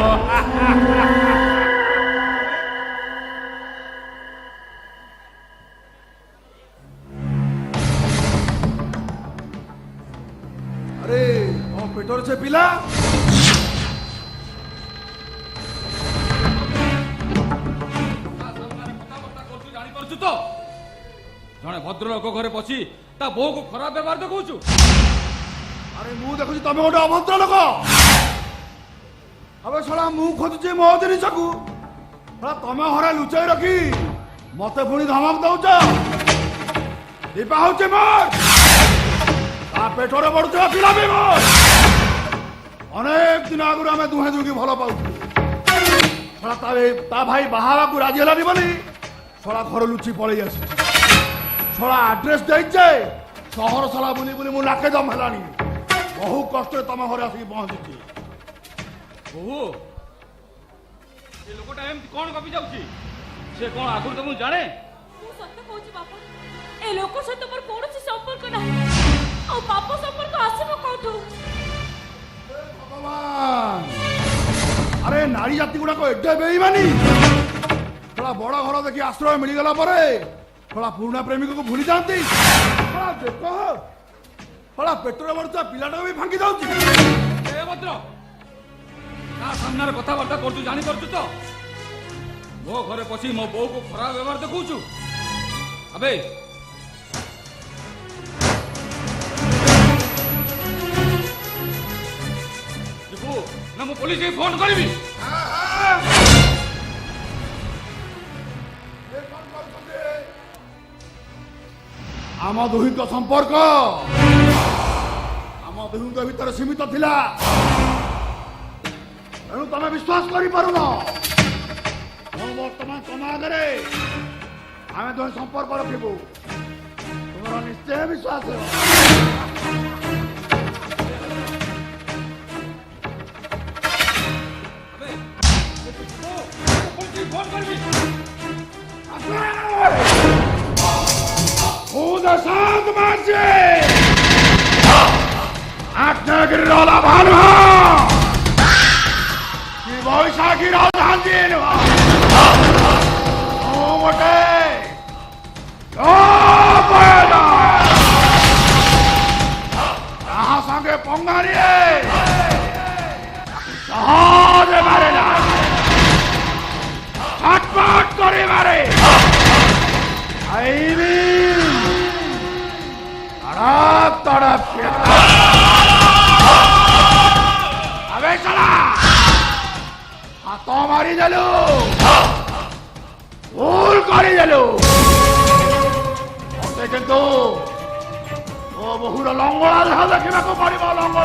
B: ଆରେ ମୋ ପେଟରେ ସେ ପିଲା
C: ଜାଣିପାରୁଛୁ ତ ଜଣେ ଭଦ୍ରଲୋକ ଘରେ ପଶି ତା ବୋଉକୁ ଖରାପ ବ୍ୟବହାର ଦେଖଉଛୁ।
B: ଆରେ ମୁଁ ଦେଖୁଛି ତମେ ଗୋଟେ ଅଭଦ୍ର ଲୋକ। ଏବେ ଶଳା ମୁଁ ଖୋଜୁଛି ମୋ ଜିନିଷକୁ ଶଳା ତମେ ଘରେ ଲୁଚେଇ ରଖି ମତେ ପୁଣି ଧମକ ଦଉଛ। ଦୀପା ହଉଛି ମୋର, ତା ପେଟରେ ବଢୁଥିବା ପିଲା ବି ମୋର। ଅନେକ ଦିନ ଆଗରୁ ଆମେ ଦୁହେଁ ଦୁହିଁକି ଭଲ ପାଉଛୁ। ଶଳା ତା ଭାଇ ବାହା ହେବାକୁ ରାଜି ହେଲାନି ବୋଲି ଶଳା ଘର ଲୁଚି ପଳେଇ ଆସିଛି। ଶଳା ଆଡ୍ରେସ ଦେଇଛେ ସହର ଶଳା ବୁଲି ବୁଲି ମୁଁ ନାକେ ଦମ ହେଲାଣି। ବହୁ କଷ୍ଟରେ ତମ ଘରେ ଆସିକି ପହଞ୍ଚିଛି।
C: ବୋହୁ ଏ ଲୋକଟା ଏମିତି କଣ ଗପି ଯାଉଛି? ସେ କଣ ଆଗରୁ ତମକୁ ଜାଣେ?
F: ମୁଁ ସତ କହୁଛି ବାପା, ଏ ଲୋକ ସହିତ ମୋର କୌଣସି ସମ୍ପର୍କ ନାହିଁ। ଆଉ ପାପ ସମ୍ପର୍କ ଆସିବ କୋଉଠୁ?
B: ଭଗବାନ, ଆରେ ନାରୀ ଜାତି ଗୁଡାକ ଏତେ ବେଇମାନି। ଶଳା ବଡ ଘର ଦେଖି ଆଶ୍ରୟ ମିଳିଗଲା ପରେ ଶଳା ପୁରୁଣା ପ୍ରେମିକକୁ ଭୁଲି ଯାଆନ୍ତି। ଶଳା ଦେଖ, ଶଳା ପେଟରେ ବଢୁଥିବା ପିଲାଟାକୁ ବି ଭାଙ୍ଗି ଯାଉଛି।
C: ଏ ଭଦ୍ର ତା ସାମ୍ନାରେ କଥାବାର୍ତ୍ତା କରୁଛୁ ଜାଣିପାରୁଛୁ ତ? ମୋ ଘରେ ପଶି ମୋ ବୋଉକୁ ଖରାପ ବ୍ୟବହାର ଦେଖଉଛୁ। ଆବେ ଯିବୁ ନା ମୁଁ ପୋଲିସକୁ ଫୋନ କରିବି?
B: ଆମ ଦୁହିଁଙ୍କ ସମ୍ପର୍କ ଆମ ଦୁହିଁଙ୍କ ଭିତରେ ସୀମିତ ଥିଲା। ତେଣୁ ତମେ ବିଶ୍ୱାସ କରିପାରୁନ। ମୁଁ ବର୍ତ୍ତମାନ ତମ ଆଗରେ ଆମେ ଦୁହେଁ ସମ୍ପର୍କ ରଖିବୁ। ତୁମର ନିଶ୍ଚୟ ବିଶ୍ୱାସ ହେବ।
C: ଫୋନ କରିବି।
B: शांत मार्चे आज्ञागिरी रोला भानु की वैशाखी राजधानी मोटे यहाँ संगे पंगारी सहज मारे ना छटपट करे मारे तड़प तड़प अबे चला हाथों मारी देलु भूल करी देलु किंतु ओ बहुर लंगड़ा देह देखा पड़ो लंगड़ा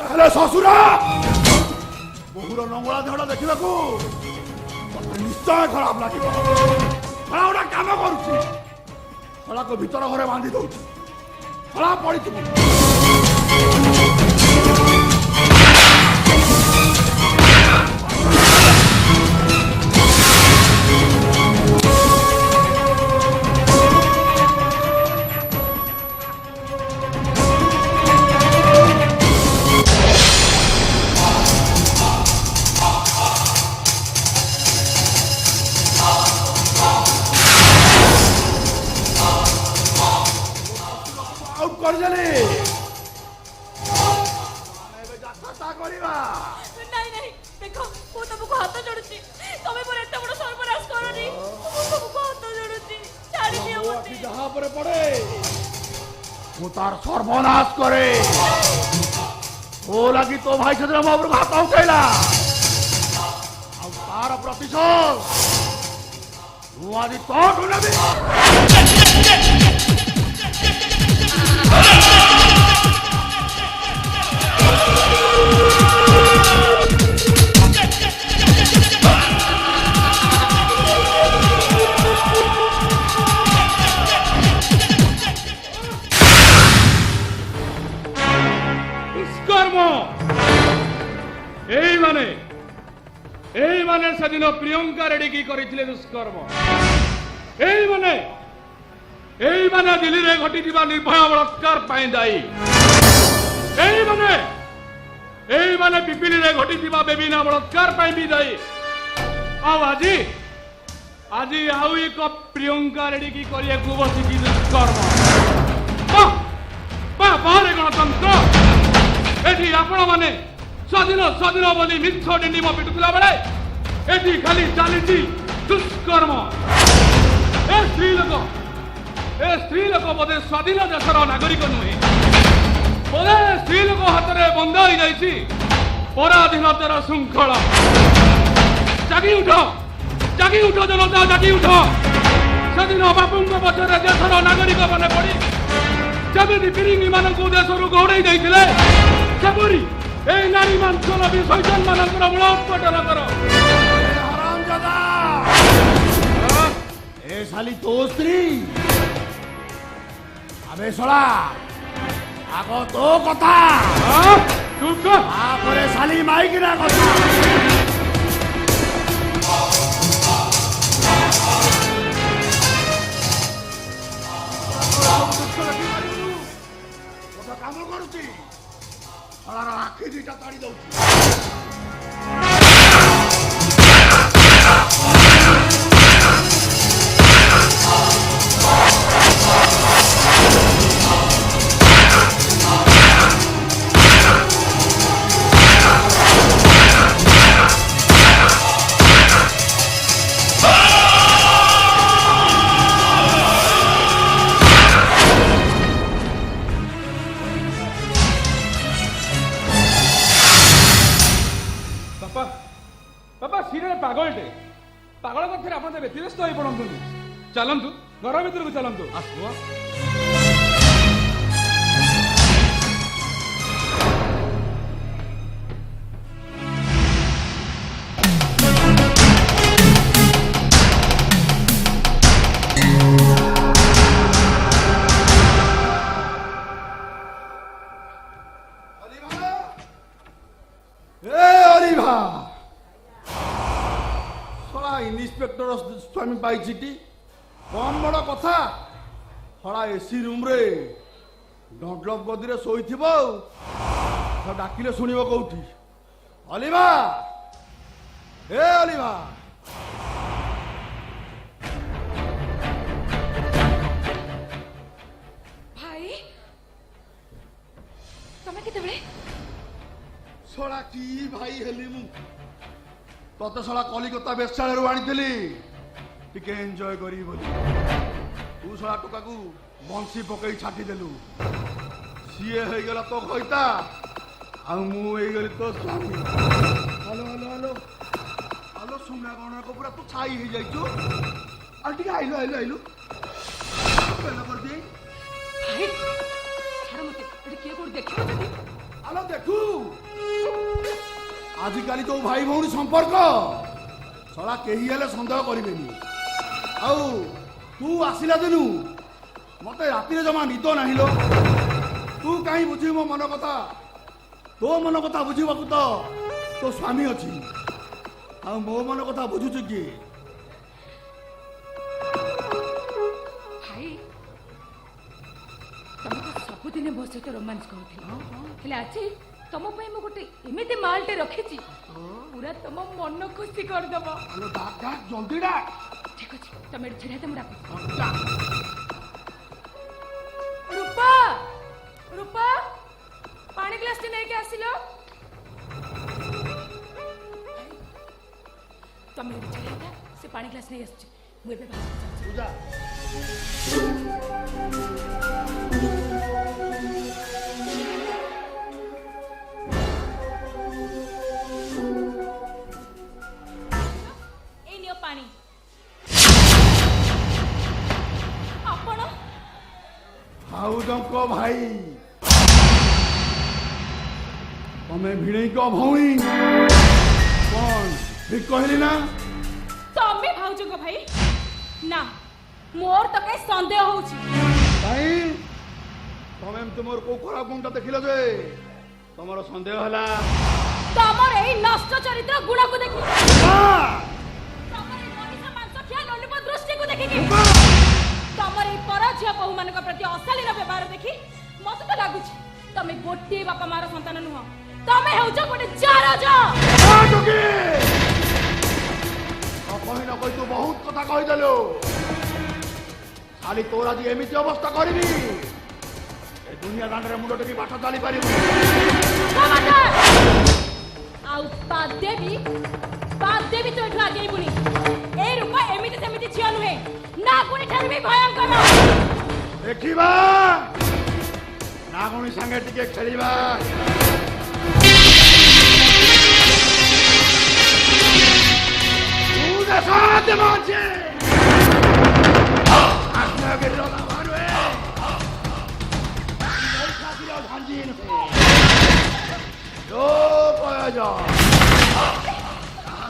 B: हेले शशुरा बहुर लंगड़ा देहटा देखा निश्चय खराब लगे। शला गोटे कम करुच्ची शला को भीतर घरे बांधि दौर शला पड़ी तार सर्वनाश करे ओ लगी तो भाई से मो हाथ उठेला तार प्रतिशोध आज तो
C: माने सेदिन प्रियंका रेड्डी की करथिले दुष्कर्म एई माने दिल्ली रे घटिथिबा निर्भया बलात्कार पाई दायी एई माने पिपिली रे घटिथिबा बेबिना बलात्कार पाई भी दायी আজি आउ एक प्रियंका रेड्डी की करिया को बसी की दुष्कर्म बाहरे गणतंत्र एठी आपण माने स्वाधीन स्वाधीन बोली मिछ डिंडिम पिटुला बेले एठी खाली चालीची दुष्कर्म ए स्त्री लोक बोधे स्वाधीन देशर नागरिक नुहे बोधे स्त्री लोक हाथ में बंद हो जाइछि पराधीनतार श्रृंखला जागी उठ जनता जागी उठ सेदिन बापूंक पछरे देशर नागरिक माने पड़ी जमी फिरिंगी मानक देशरू घोड़े जाइए सेपरी ए नारी मांसल भी शैतान मानकर मूलोत्पाटन कर
B: हरामजादा ए साली तो स्त्री अबे सोला आगो तो कथा
C: चुप कर
B: आपरे साली माइक ना कथा काम करुची आखि दुईटा ताड़ी दउची
C: पागलटे पागल कथे आप व्यतिव्यस्त हो पड़तु चलतु घर भर को चलतु आसो
B: इन्स्पेक्टर स्वामी पाई कम बड़ कथा हड़ा एसी रूम रे डंडलप गदी शोई डाकिले शुणव कौटी अलिभा ए अलिभा
A: भाई तमे केतेबेले
B: सोला की भाई हेली मु तते सला कलिकता बेश्यालू आनी टिके एंजॉय करी बोली तू सला टोका को बंसी पकई छाटी देलु सीए हो गला तो खैता आ मु हो गली तो स्वामी हेलो हेलो हेलो हेलो सुना गण को पूरा तू छाई हो जाइछु आ टिके आइलो आइलो आइलो पेला कर दे
A: भाई छाड़ मते एटी के कोड देखियो जदी
B: आलो देखू आजिकाली तो भाई भौणी संपर्क सला कही हेले सन्देह करेनि आउ तू आसिला दिनु मते राति जमा निद नाही लो तू कहीं बुझी मो मन कथा तो मन कथा बुझीबा तो तो स्वामी अछि आ मो मन कथा बुझुछु कि
A: भाई तमे तो सब दिन मो सहित रोमांस करथिल आज तुम मु गोटे एमती मालटे रखी पूरा तुम मन खुशी कर दब
B: जल्दी डाक
A: ठीक अच्छे तुम छेड़ा तुम डाक रूपा रूपा पानी ग्लास नहीं के आसिलो तुम छेड़ा से पानी ग्लास नहीं आसछ मुझे पूजा
F: पानी आपण
B: हाउदंको भाई तमे भिणई को भौणी कौन ठीक कहली ना
F: तमे भाउज को भाई ना मोर तो कई संदेह होउची
B: भाई तमे तुमर को खराब गुणटा देखिलो जे तमरो संदेह हला
F: तमर एई नष्ट
A: चरित्र गुण को देखी तमर ए मनीष मांस खिया लोलुप दृष्टि को देखी तमर ए पर झिया बहु मान प्रति अशालीन व्यवहार देखी मत तो लागुच तमे गोटे बापा मार संतान नुह तमे हेउछ गोटे चारज
B: कही न कही तू बहुत कथा कहीदेलु खाली तोर आज एमती अवस्था करबी ए दुनिया दांडरे मुंड टेकी बाटा चली पारिबु
A: आउ बाद देवी तो एठू आगे बुनी ए रूप एमिति सेमिति झिया नुहे ना कोनी ठार भी भयंकर
B: देखिबा नागुणी संगे टिके खेलिबा तू देखा दे माचे आज्ञा के लो ना मारवे ऐसा दिया भांजीन जो पाया जा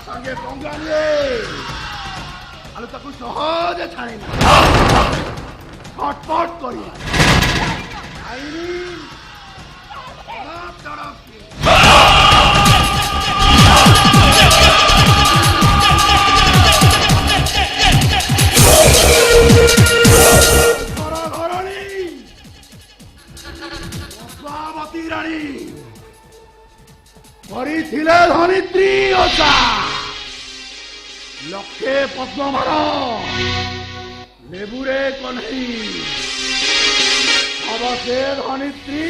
B: संगे पंगाले आलू ताकू सहज छाणी ना छटपट करी आईनी तड़प पद्मावती राणी କରିଥିଲେ ଧରିତ୍ରୀ ଓଷା ଲକ୍ଷେ ପଦ୍ମମାଳ ଲେବୁରେ କହ୍ନେଇ ହବ ସେ ଧରିତ୍ରୀ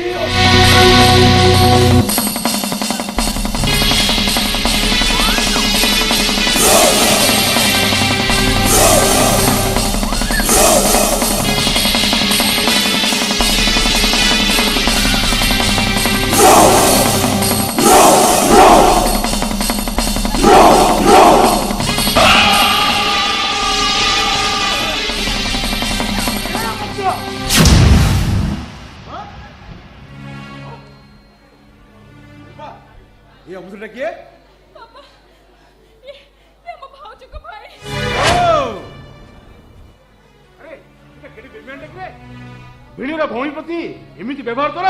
C: ये अबुसुटा किए
A: पापा ये हम भाउज को भाई
C: अरे केडी पेमेंट देखरे भिणीर भौणी प्रति एमिति व्यवहार कर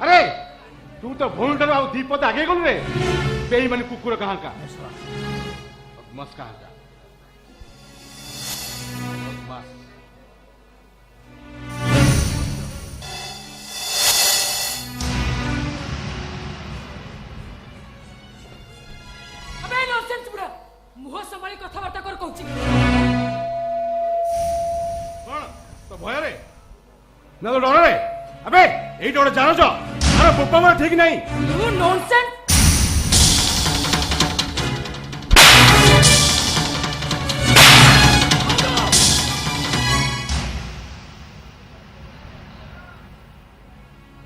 C: अरे तू तो भौणी ठार आ दीपत आगे गलु रे बेई माने कुकुर कहां का मस कहां का बस
A: अबे नॉनसेंस बुढ़ा मुह संभाली कथाबार्ता कर कहूची
C: कौन तो भय रे ना तो डर रे अबे एई डर जानो छ अरे बोपा मार ठीक नहीं
A: यू नॉनसेंस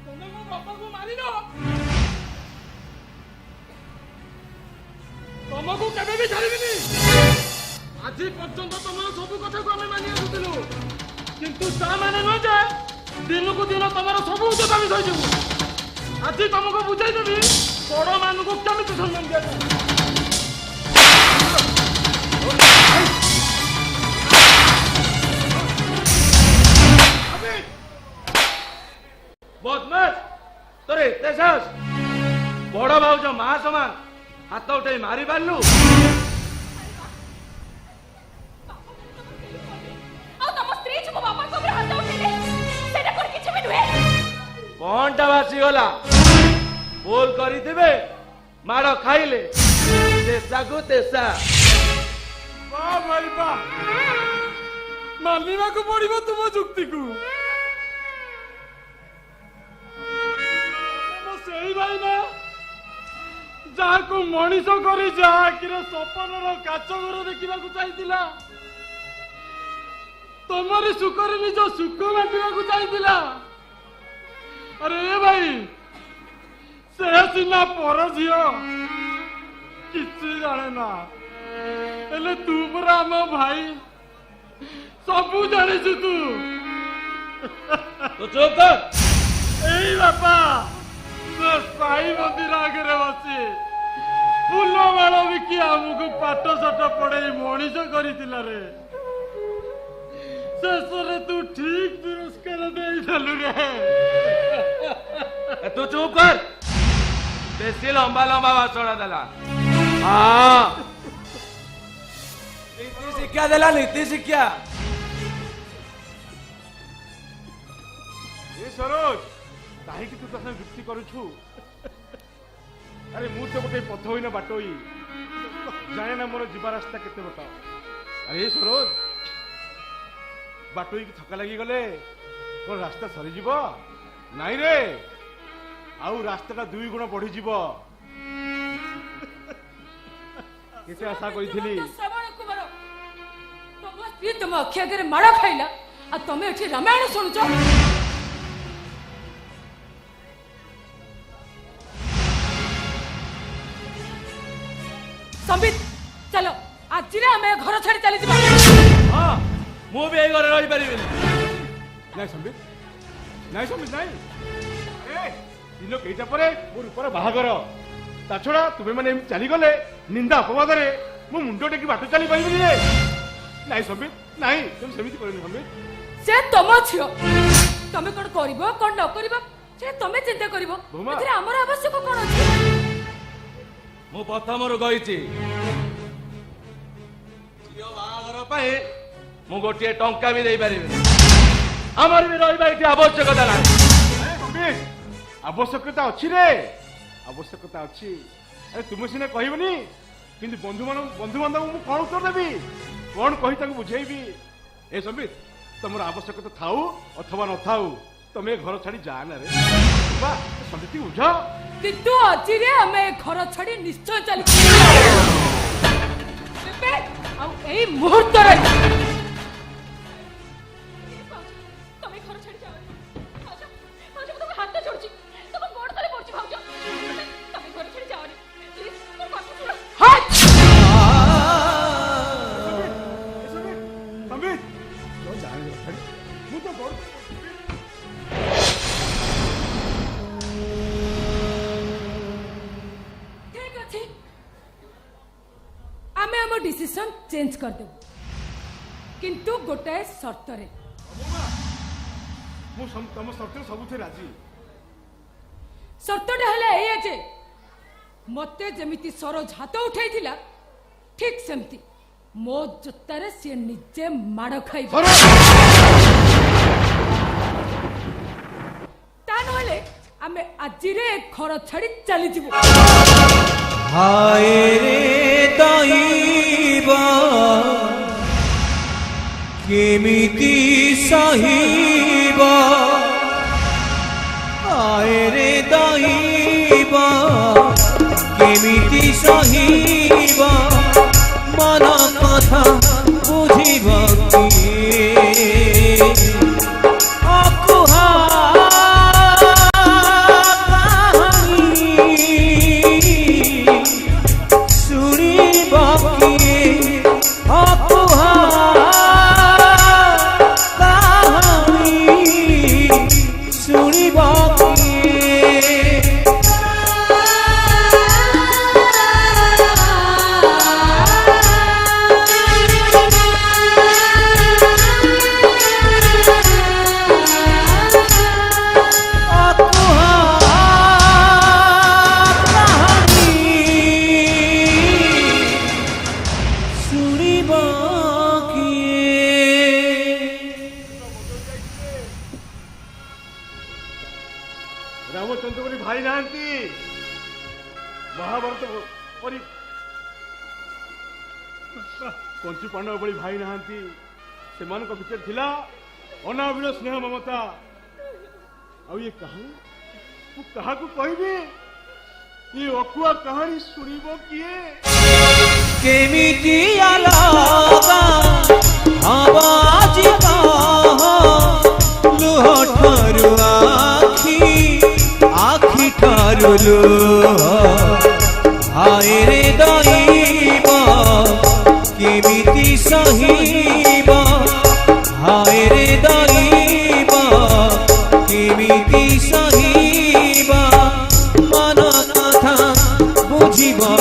H: ତମେ ମୋ ବାପାକୁ ମାରିନ ତମକୁ କେବେ ବି ଛାଡ଼ିବିନି ଆଜି ପର୍ଯ୍ୟନ୍ତ ତମର ସବୁ କଥାକୁ ଆମେ ମାନି ଆସୁଥିଲୁ କିନ୍ତୁ ତା ମାନେ ନୁହେଁ ଯେ ଦିନକୁ ଦିନ ତମର ସବୁ ଉଦ୍ୟମ ଆମେ ସହିଯିବୁ ଆଜି ତମକୁ ବୁଝାଇଦେବି ବଡ଼ ମାନଙ୍କୁ କେମିତି ସମ୍ମାନ ଦିଆଯାଏ
C: बदमाश तोरे एते साहस बड़ भाउज मा समान हाथ उठाई मारी पारलु
A: आ तम स्त्री जो बाबा को हाथ उठेले सेटा कोन किछ भी नुहे
C: कौनटा बासी गला बोल करिथिबे माड़ खाइले तेसा को तेसा
H: वाह भाई वाह मानिବାକୁ ପଡ଼ିବ ତୁମ ଯୁକ୍ତିକୁ ସେଇ ଭାଇ ନା ଯାହାକୁ ମଣିଷ କରି ଯାହା ଆଖିରେ ସପନର କାଚ ଘର ଦେଖିବାକୁ ଚାହିଁଥିଲା ତମରି ସୁଖରେ ନିଜ ସୁଖ ବାଣ୍ଟିବାକୁ ଚାହିଁଥିଲା ଆରେ ଏ ଭାଇ ସେ ସିନା ପର ଝିଅ କିଛି ଜାଣେ ନା ହେଲେ ତୁ ପରା ଆମ ଭାଇ ସବୁ ଜାଣିଛୁ ତୁ
C: तो चुप कर
H: ଏଇ ବାପା ସେ ସାଇ ମନ୍ଦିର ଆଗରେ ବସି ଫୁଲ ମାଳ ବିକି ଆମକୁ ପାଠ ସାଠ ପଢେଇ ମଣିଷ କରିଥିଲା ରେ ଶେଷରେ ତୁ ଠିକ ପୁରସ୍କାର ଦେଇଦେଲୁ ରେ
C: तू चुप कर बेसी लंबा लंबा भाषण देला हाँ
I: नीति शिक्षा देला नीति शिक्षा
C: ए सरोज काहे कि तू तो संग युक्ति करूछु अरे मु तो गोटे पथ होइना बाटोई जाने ना मोर जीवा रास्ता केते बताओ अरे सरोज बाटोई की थका लगी गले कोन रास्ता सरी जीव नाई रे आउ रास्ताटा 2 गुण बढ़ी जीव केते आशा करिथिली
A: श्रवण कुमार तुम स्त्री तुम अखि आगे माड़ खाइला आ तुम एठी रामायण शुणुच संबित चलो आज आम घर छाड़ी चली
C: हाँ मु भी घर रही पारि नाई संबित नाई संबित नाई ए दिन केटा परे मोर ऊपर बाहागर ता छड़ा तुमे माने चली गले निंदा अपवाद रे मु मुंडो टेकी बाटो चली पाइबनी रे नाई संबित नाई तुम सेमिति करनी संबित
A: से तुम छियो तमे कोन करबो कोन न करबो से तमे चिंता करबो
C: भूमा।
A: एथरे हमर आवश्यक कोन अछि
I: मु प्रथमरु गईची झियो बाहागर पाए मु गोटे टंका भी दे पारिबे
C: हमर भी रहिबा इति आवश्यकता नाही संबित आवश्यकता अछि रे आवश्यकता अछि अरे तुम सिने कहबनी किंतु बंधु बांधव मु कोन उत्तर देबी कोन कहि ताकू बुझेबी ए संबित तमर आवश्यकता थाउ अथवा न थाउ तमे घर छाड़ी जा ना रे बा संबित बुझ
A: किंतु आज रे हमें घर छाड़ी निश्चय चली बेबे आ एई मुहूर्त रे
F: तमे घर छाड़ी जाओ भाउज भाउज तुम हाथ जोड़ची तुम गोड़ तले पड़ची भाउज तमे घर छाड़ी जाओ प्लीज मोर बात सुनो
A: हट
C: संबित तो जाने दे मु तो गोड़
A: ठीक अछि आमे हम डिसीजन चेंज कर देबो किंतु गोटाए शर्त रे
C: मु तम शर्त सबुथे राजी
A: शर्तटा हला एया जे मते जेमिति सरोज हाथ उठाइथिला ठीक सेमती मो जोतारे से निजे माड़ खाइबो ता नहले आमे आजिरे घर छाड़ी चली जिवो
I: हाय रे दैवा केमिति सहीबा हाय रे दैवा केमिति सहीबा मन कथा बुझिबा किए अकुहा
C: रामचंद्र बोली भाई नांती महाभारत परी पंचु पांडव बोली भाई नांती सेमान को भीतर थिला अनाविल स्नेह ममता आ ये कहानी तू कहा को कहबी ये अकुआ कहानी सुनिबो किए
I: केमिति अलगा आवाज लुहठरु आखि ठारु लुह हाय रे दैवा केमिति सहीबा हाय रे दैवा केमिति सहीबा मन कथा बुझिबा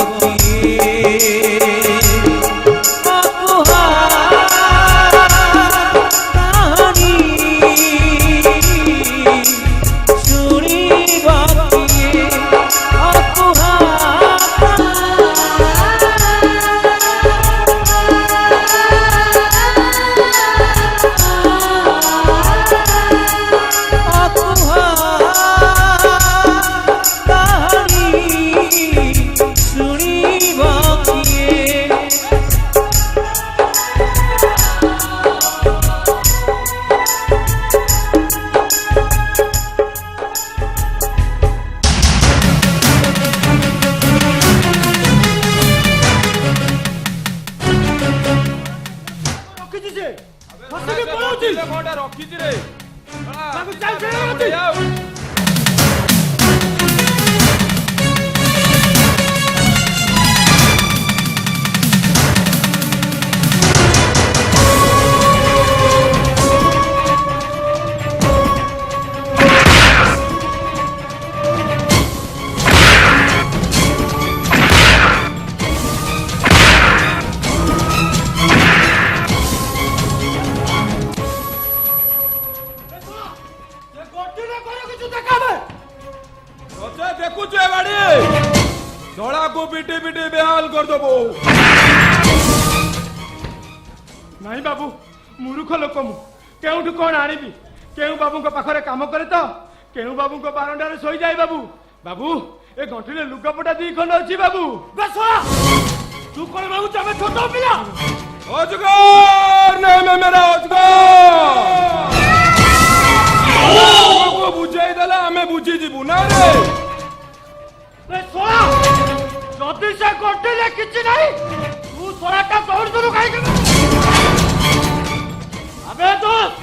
C: रे कोटा रखी रे
H: बाबू चल
C: देखुच बाड़ी धड़ा को पिटी पिटी बेहाल कर दबो
H: नहीं बाबू मूर्ख लोक मु केउठु कौन आनिबी केउ बाबू को पाखरे काम करे तो केउ बाबू को बारंडारे सोई जाए बाबू बाबू ए गंठिले लुगापटा दी खंड अछि बाबू बस तू कोन बाबू तमे छोट पिला
C: अजगर नहीं मैं मेरा अजगर को बुझाई देला हमें बुझी जीबू ना रे
H: सोला जदी से गंठिले किछि नहीं तू सोराटा दौड़ दौड़ खाई के अबे दोस्त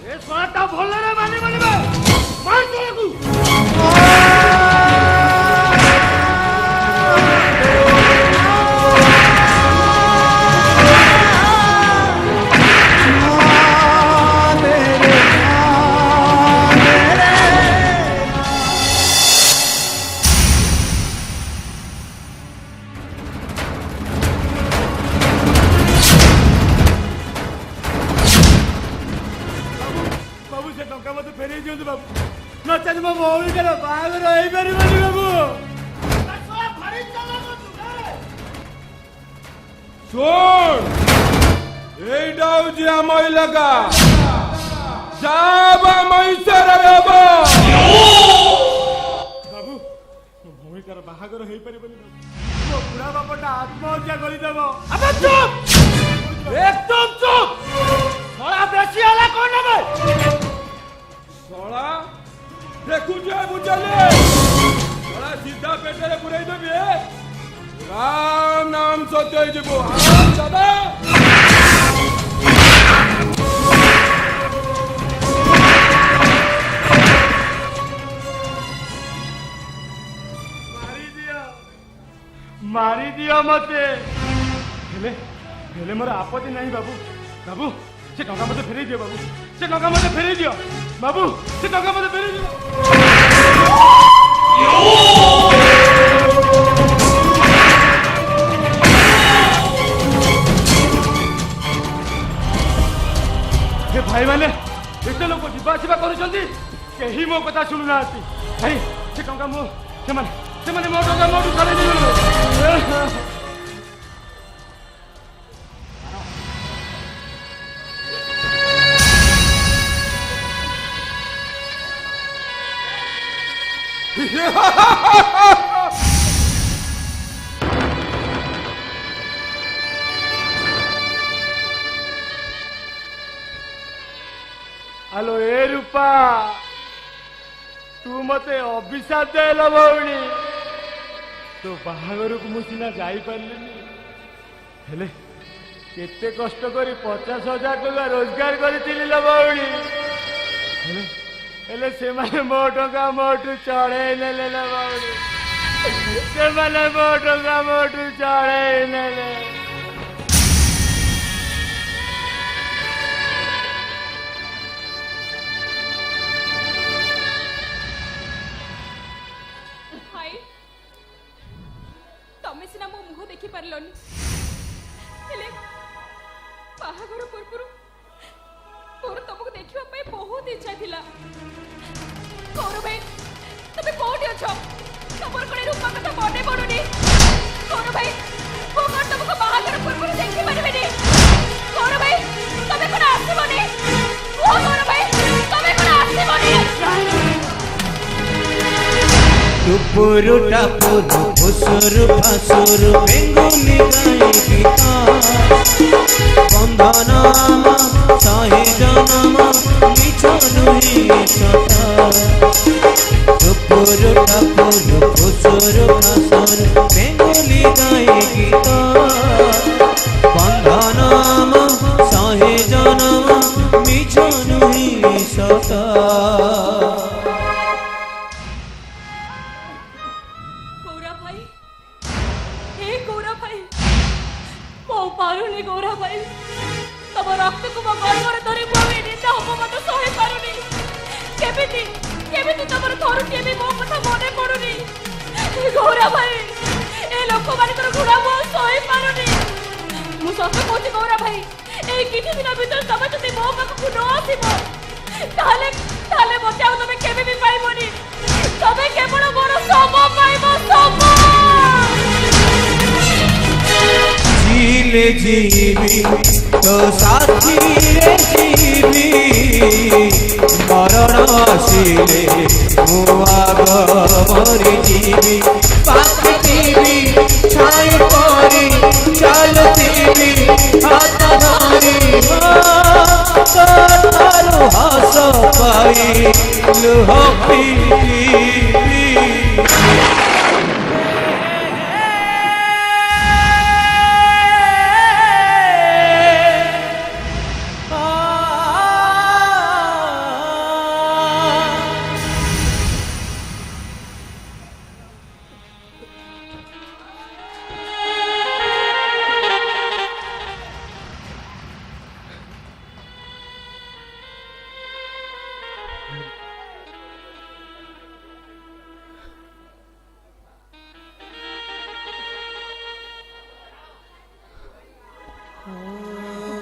H: ए सोराटा भले रे मानी मानी मार तोड़ू नचन मो मौली कर बागर होई परिबनी बाबू
C: सुन एइटा जे हमई लगा जाबा मैसर बाबू
H: बाबू मौली कर बागर होई परिबनी बाबू वो बुढ़ा बापटा आत्महत्या करि देबो अबे चुप एकदम चुप थोड़ा बेसी आला कोन नबे
C: सोला देखू जे बुझले सोला सीधा पेटरे पुराई देबे राम नाम सत्य जीवो आराम दादा
H: मारी दिया मते हेले मोर आपत्ति नहीं बाबू बाबू से टंका मते फेरी दियो बाबू से टंका मते फेरी दियो बाबू से टंका मते फेरी दियो हे भाई माने एते लोक जीवा आसीबा करूछंती केही मो कथा सुनु नाती भाई से टंका मो से माने मो टंका मोटू खाली दियो हेलो ए रूपा तू मते अभिशाप देल भौणी तो बाहागर को मुसिना जाई पारलिनी हेले केते कष्ट करी 50,000 टका रोजगार करिथिली ल भौणी हेले से माने मो टका मोटू चढ़े नेले ल भौणी से माने मो टका मोटू चढ़े नेले
F: तमे सिना मो मुह देखि पारलनी हेले बाहागर पूर्वरु तोर तमको देखिवा पई बहुत इच्छा थिला कौर भाई तमे कोठी अछो तमर कोने रूपा कथा मने पडुनी कौर भाई को कोन तमको बाहागर पूर्वरु देखि पारबेनी कौर भाई तमे कोन आसीबनी ओ कौर भाई तमे कोन आसीबनी
J: टुपुरु टापुरु फुसुरु फासुरु बेंगुली गाई गीता बंधनामा साहे जनमा मिछनुई सता टुपुरु टापुरु फुसुरु फासुरु बेंगुली गाई गीता बंधनामा साहे जनमा मिछनुई
F: ଆଉ ପାରୁନି ଗୌରା ଭାଇ ତମ ରକ୍ତକୁ ମୋ ଗର୍ଭରେ ଧରି ମୁଁ ଆଉ ଏ ନିନ୍ଦା ଅପମାନ ସହି ପାରୁନି। କେମିତି କେମିତି ତମର ଥରୁଟିଏ ବି ମୋ କଥା ମନେ ପଡୁନି ଗୌରା ଭାଇ। ଏ ଲୋକମାନଙ୍କର ଘୃଣା ମୁଁ ଆଉ ସହି ପାରୁନି। ମୁଁ ସତ କହୁଛି ଗୌରା ଭାଇ ଏଇ କିଛି ଦିନ ଭିତରେ ତମେ ଯଦି ମୋ ପାଖକୁ ନ ଆସିବ ତାହେଲେ ତାହେଲେ ମତେ ଆଉ ତମେ କେବେ ବି ପାଇବନି। ତମେ କେବଳ ମୋର ଶବ ପାଇବ ଶବ।
J: जीले जीवी तो साथी रे जीवी मरण आसिले मु आग मरी जीवी पाखिबी छाई परी चलतीबी हाथ धरी तारू हस पाई लुह पीबी।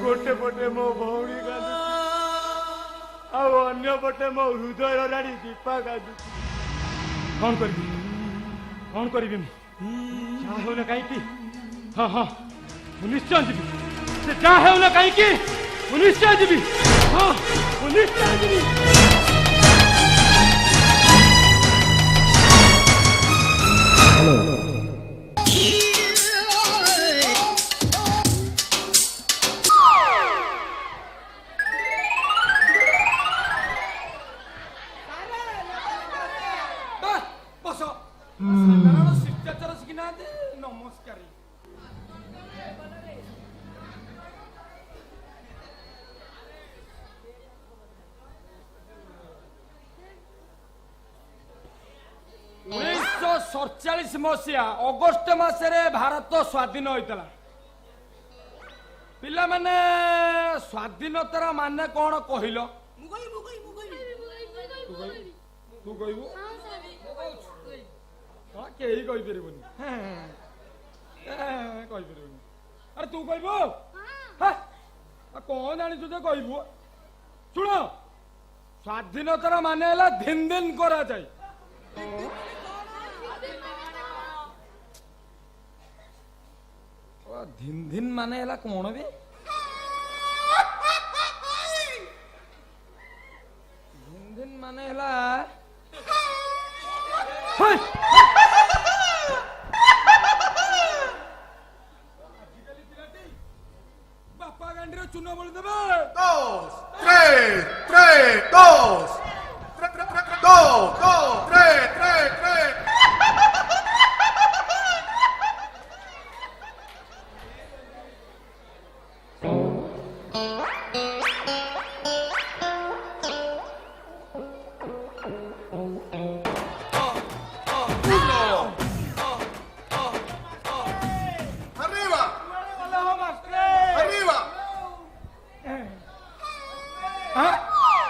H: गोटे पटे मो भौणी कांदुची आउ अन्य पटे मो हृदय राणी दीपा कांदुची। कौन करी जहाँ हो ना कहीं हाँ हाँ निश्चय जीवी से जहाँ हो ना कहीं निश्चय जीवी हाँ निश्चय जीवी।
C: शिष्टाचार शिखिना नमस्कार मसीहा अगस्ट मासरे भारत स्वाधीन होता पिला माने स्वाधीनतार माने कौन कहल तू कहबू हाँ कही कहीपर अरे तू कहबू कौन जानी जे कहबू शुण स्वाधीनतार माने दिन दिन करा जाए दिन दिन माने कौन बे दिन दिन माने बापा गांडी चून बोल देवे
B: 2, 3, 2, 2, 3.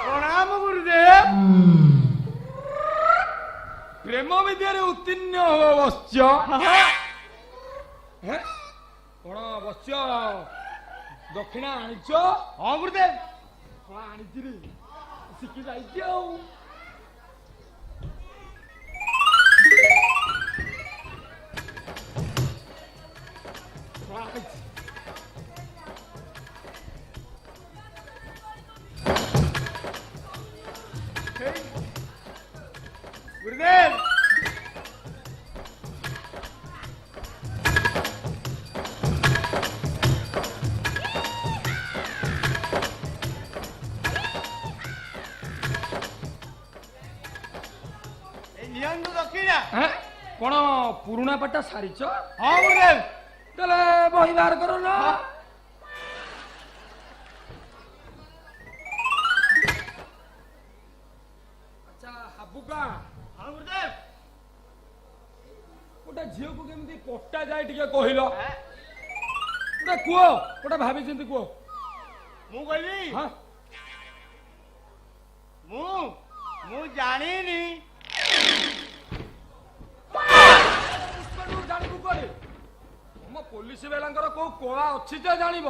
H: प्रणाम गुरुदेव
C: प्रेम विद्यारे उत्तीर्ण हो बश्य कौन बश्य दक्षिणा आनीच
H: हाँ गुरुदेव
C: कौन आनी शिखी जाई
H: गुरुदेव दक्षिणा
C: कौन पुराणा पाटा सारीच
H: हाँ गुरुदेव
C: चले बही बाहर करो ना अच्छा हाबुका
H: हाँ गुरुदेव
C: गोटे झील को केमती कटा जाए टे कहल
H: କୁହ ଗୋଟେ ଭାବିଛନ୍ତି କୁହ।
G: ମୁଁ କହିବି
H: ହଁ
G: ମୁଁ ଜାଣିନି।
H: ଜାଣିବୁ କୁଆଡେ ତମ ପୋଲିସ ବେଲାଙ୍କର କୋଉ କଳା ଅଛି ଯେ ଜାଣିବ।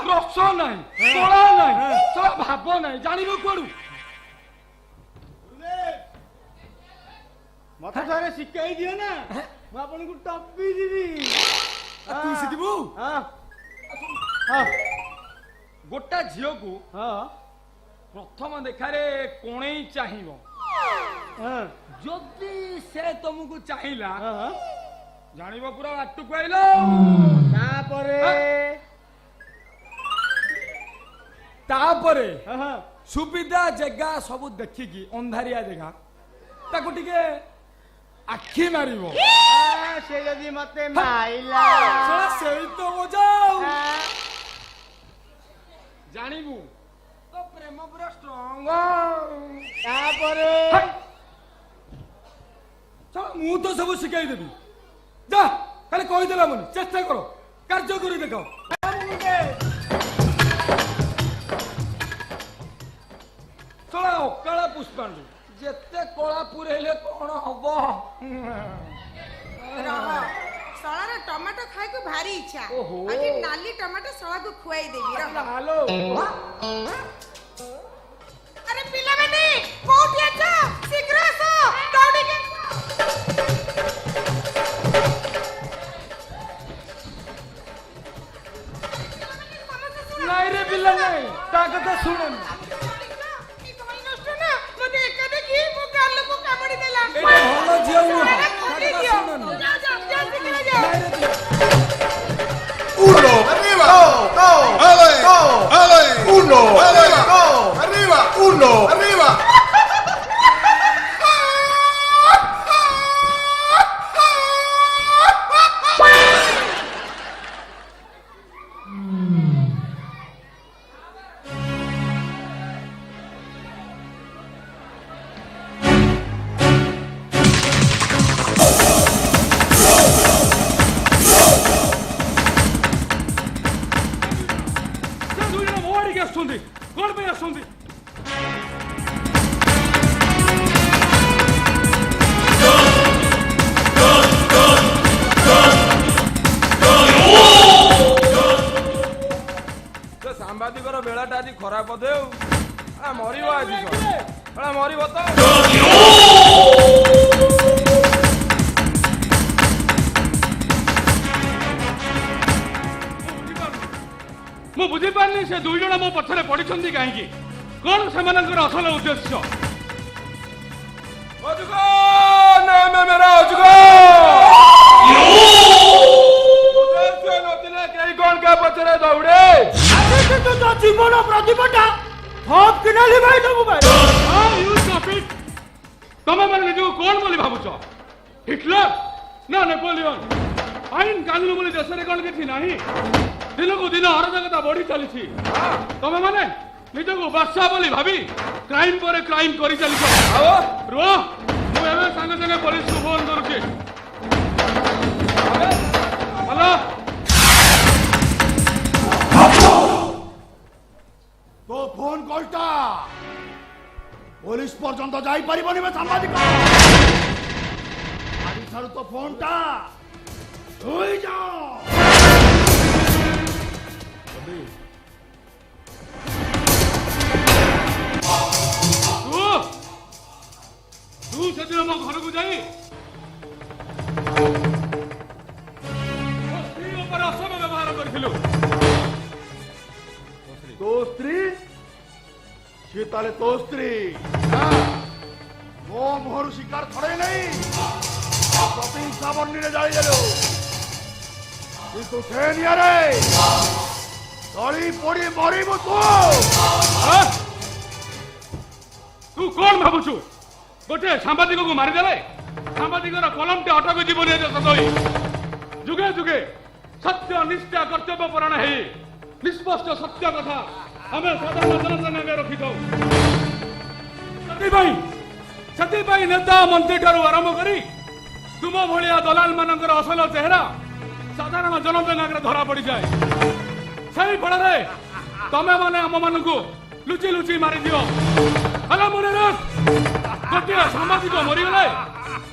H: ରସ ନାହିଁ କଳା ନାହିଁ ସବୁ ଭାବ ନାହିଁ ଜାଣିବ କୁଆଡୁ।
G: ମତେ ଥରେ ଶିଖେଇ ଦିଅ ନା ମୁଁ ଆପଣଙ୍କୁ ଟପି ଯିବି।
H: ତୁ ଶିଖିବୁ ଗୋଟା ଝିଅକୁ ପ୍ରଥମ ଦେଖାରେ କୋଣେଇ ଚାହିଁବ ଯଦି ସେ ତମକୁ ଚାହିଁଲା ଜାଣିବ ପୁରା ବାଟକୁ ଆଇଲ। ତାପରେ ସୁବିଧା ଜାଗା ସବୁ ଦେଖିକି ଅନ୍ଧାରିଆ ଜାଗା ତାକୁ ଟିକେ ଆଖି ମାରିବ।
G: ସେ ଯଦି ମତେ ମାଇଲା
H: ସେଇ ତ ମଜାଉ ଜାଣିବୁ ତ ପ୍ରେମ ପୁରା ଷ୍ଟ୍ରଙ୍ଗ।
G: ତାପରେ
H: ମୁଁ ତ ସବୁ ଶିଖାଇ ଦେବି ଯା ଖାଲି କହିଦେଲା ମନେ ଚେଷ୍ଟା କର କାର୍ଯ୍ୟ କରି ଦେଖ। ଚଳା ଅକାଳ ପୁଷ୍ପାଣ୍ଡୁ ଯେତେ କଳା ପୁରେଇଲେ କଣ ହବ।
K: ଶଳାର ଟମାଟୋ ଖାଇବାକୁ ଭାରି ଇଚ୍ଛା।
H: ଓହୋ।
K: ଆଜି ନାଲି ଟମାଟୋ ଶଳାକୁ ଖୁଆଇ ଦେବି।
H: ହାଲୋ
K: ଆରେ ପିଲାମାନେ କୋଉଠି ଅଛ? ଶୀଘ୍ର ଆସ ଦୌଡ଼ିକି ଆସ।
H: ନାଇଁ ରେ ପିଲା ନାଇଁ ତା କଥା ଶୁଣେନି।
K: ମତେ ଏକା ଦେଖି ମୋ ଗାଲକୁ କାମୁଡି ଦେଲା।
H: ଏଇଟା ଭଲ ଝିଅ ନୁହଁ ତା କଥା ଶୁଣେନି।
B: Uno, arriba, go, ale, uno, arriba, go, arriba, uno, arriba.
H: କଣ ପାଇଁ ଆସୁଛନ୍ତି? ସାମ୍ବାଦିକର ବେଳାଟା ଆଜି ଖରାପ ବୋଧେ ଆଉ ମରିବ ଆଜି ମରିବ ତ। ମୁଁ ବୁଝିପାରୁନି ସେ ଦୁଇ ଜଣ ମୋ ପଛରେ ପଡ଼ିଛନ୍ତି କାହିଁକି କଣ ସେମାନଙ୍କର ଅସଲ ଉଦ୍ଦେଶ୍ୟ। କେହି କଣ କା ପଛରେ ଦୌଡେ
G: ଜୀବନ ପ୍ରତିଭଟା
C: ତମେ ମାନେ ନିଜକୁ କଣ ବୋଲି ଭାବୁଛ? ହିଟଲର ନା ନେପୋଲିୟନ? ଆଇନ କାନୁନ ବୋଲି ଦେଶରେ କଣ କିଛି ନାହିଁ? ଦିନକୁ ଦିନ ଅରାଜକତା ବଢି ଚାଲିଛି। ତମେ ମାନେ ନିଜକୁ ବାଦଶାହ ବୋଲି ଭାବି କ୍ରାଇମ ପରେ କ୍ରାଇମ କରି ଚାଲିଛ। ରୁହ ମୁଁ ଏବେ ସାଙ୍ଗେ ସାଙ୍ଗେ ପୋଲିସକୁ ଫୋନ କରୁଛି। ହ୍ୟାଲୋ
B: तो फोन कॉलटा पुलिस पर्यंत जाई परिबनी बे सांबादिक आदि छाड़ू तो फोनटा होई जाओ।
C: तू सेदिन मो घर को जाई स्त्री ऊपर असम व्यवहार करथिलु।
B: तो स्त्री सी ताले तो स्त्री मो मोहर शिकार थड़े नहीं प्रतिहिंसा बन्नी रे जाई देलो किंतु से निया रे तळी पड़ी मरिबो
C: तू कौन भाबुछु गोटे सांबादिक को मारिदेले सांबादिकर कलमटे अटक जीवन सदई जुगे जुगे सत्य निष्ठा कर्तव्य परायण है निष्पष्ट सत्य कथा आमे साधारण जनता नामे रखी थाउ। नेता मंत्री ठारू आरंभ करी तुम भलिया दलाल मानकर असल चेहरा साधारण जनता नागरे धरा पड़ जाए सही फल तमे माने आम मान लुचि लुचि मारी दियो हला मने रख गोटे सामाजिक मरीगले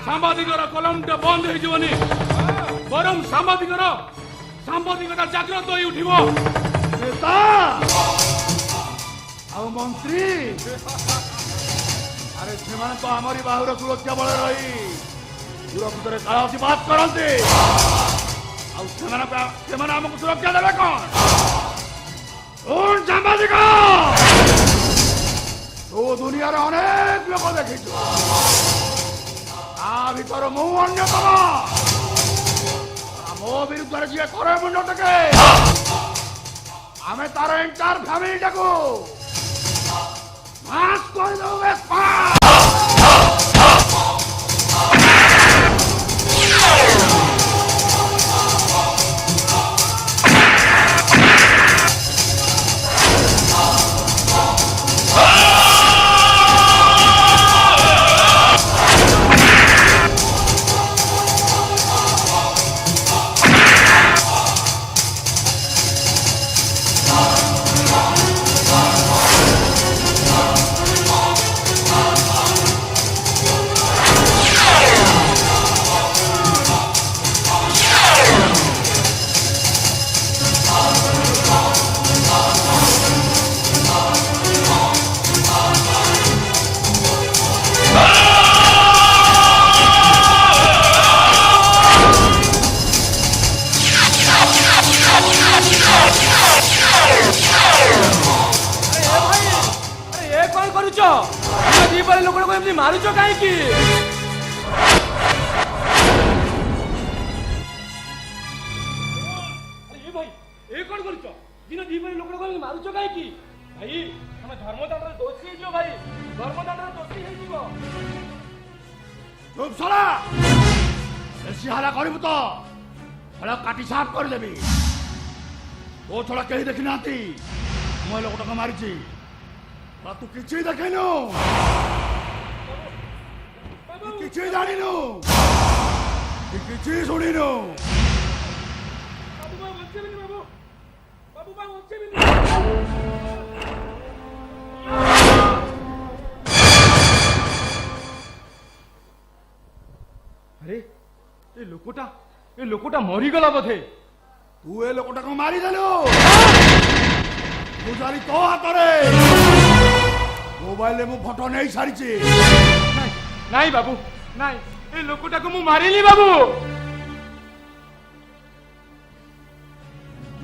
C: सांबादिकर कलमटा बंद हो जीवनी बरम सांबादिकता जाग्रत हो उठिबो
B: नेता ଆଉ ମନ୍ତ୍ରୀ ଆରେ ସେମାନେ ତ ଆମରି ବାହୁର ସୁରକ୍ଷା ବଳ ରହି ସୁରକ୍ଷିତରେ କାଳାତିପାତ କରନ୍ତି ଆଉ ସେମାନେ ଆମକୁ ସୁରକ୍ଷା ଦେବେ କଣ ଶୁଣ ସାମ୍ବାଦିକ ତୁ ଦୁନିଆରେ ଅନେକ ଲୋକ ଦେଖିଛୁ ତା ଭିତରେ ମୁଁ ଅନ୍ୟତମ ମୋ ବିରୁଦ୍ଧରେ ଯିଏ କରେ ମୁଣ୍ଡ ଟେକେ ଆମେ ତାର ଏଣ୍ଟାର ଫ୍ୟାମିଲିଟାକୁ ମାସ କରିଦେବୁ ବେଶ
H: मारुच कहीं भाई ए कौन कर दिन दीप लोक मारुच कहीं भाई तुम धर्मदान दोषी हो भाई धर्मदान दोषी हो
B: चुप सला बेसी हाला करू तो हला काटी साफ कर देबी तो छड़ा कहीं देखी नाती मैं लोकटा को मारिची तू किछि देखिनु किछि जानिनु किछि सुनिनु
C: बाबू बच्चे भी बाबू बाबू बच्चे भी
H: अरे ए लोकटा मरी गला बोधे
B: तू ए लोकटा को मारी देलु पूजारी तो हातरे मोबाइल में फोटो नहीं सारिची
H: नहीं बाबू नहीं ए लोकटा को मु मारिली बाबू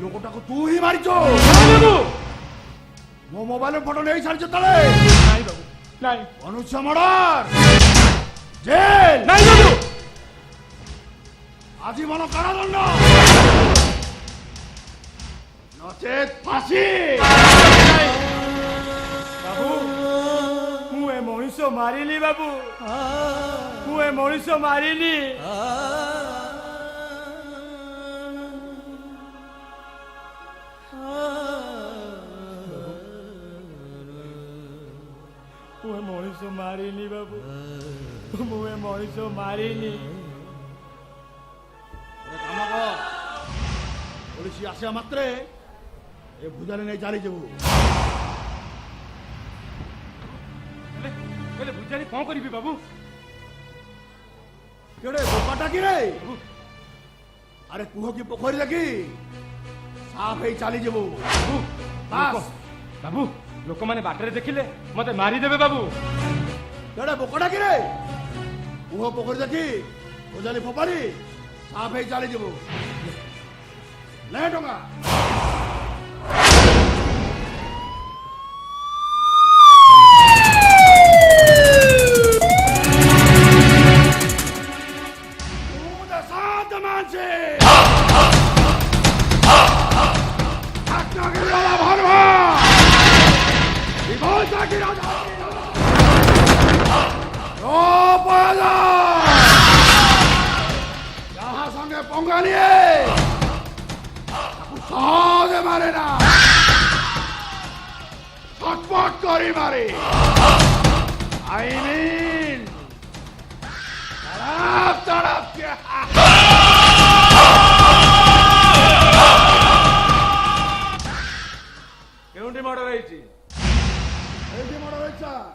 B: लोकटा को तू ही मारिचो
H: बाबू
B: मो मोबाइल में फोटो नहीं सारिचो तले
H: नहीं बाबू नहीं
B: मनुष्य मर्डर जेल
H: नहीं बाबू
B: आजीवन कारादंड नचेत फांसी
H: बाबू मुए मनुष्य मारिली बाबू मुए मनुष्य मारिली मुए मनुष्य मारिली बाबू मुए मनुष्य मारिली
B: पुलिस आसिया मात्रे ए भुजाले नहीं चली जाबू
H: बोले बुझारी कौन करी बाबू
B: केड़े बोकाटा की रे अरे कुह की पोखरी देखी साफ है चली जाबू
H: बाबू लोक माने बाटरे देखिले मते मारी देबे बाबू
B: केड़े बोकाटा की रे कुह पोखरी देखी भुजाली फोपाड़ी साफ है चली जाबू ले डोंगा तड़प तड़प के
I: ମର୍ଡର ହେଇଛି?
B: ଏଇଠି ମର୍ଡର ହେଇଛି ସାର୍।